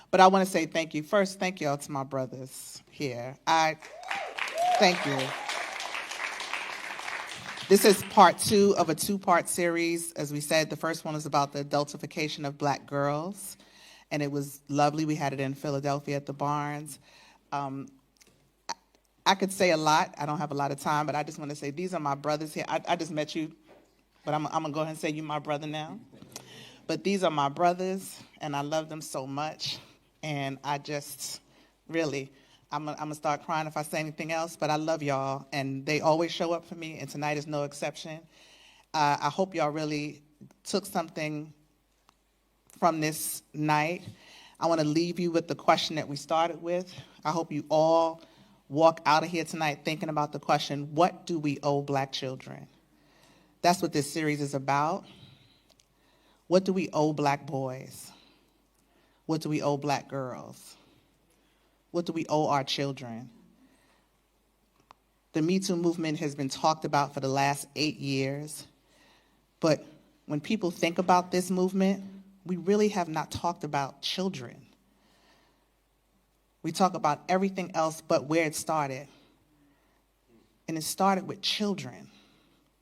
But I want to say thank you. First, thank you all to my brothers here. Thank you. This is part 2 of a 2-part series. As we said, the first one was about the adultification of Black girls, and it was lovely. We had it in Philadelphia at the Barnes. I could say a lot. I don't have a lot of time, but I just want to say these are my brothers here. I just met you, but I'm going to go ahead and say you're my brother now. But these are my brothers, and I love them so much. And I just really, I'm gonna start crying if I say anything else, but I love y'all, and they always show up for me, and tonight is no exception. I hope y'all really took something from this night. I want to leave you with the question that we started with. I hope you all walk out of here tonight thinking about the question, what do we owe Black children? That's what this series is about. What do we owe Black boys? What do we owe Black girls? What do we owe our children? The Me Too movement has been talked about for the last 8 years, but when people think about this movement, we really have not talked about children. We talk about everything else but where it started. And it started with children.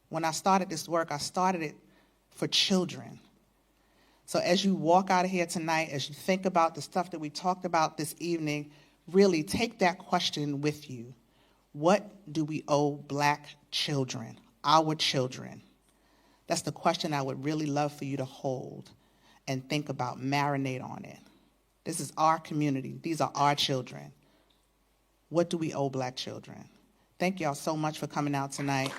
When I started this work, I started it for children. So as you walk out of here tonight, as you think about the stuff that we talked about this evening, really take that question with you. What do we owe Black children, our children? That's the question I would really love for you to hold and think about, marinate on it. This is our community. These are our children. what do we owe Black children? Thank y'all so much for coming out tonight.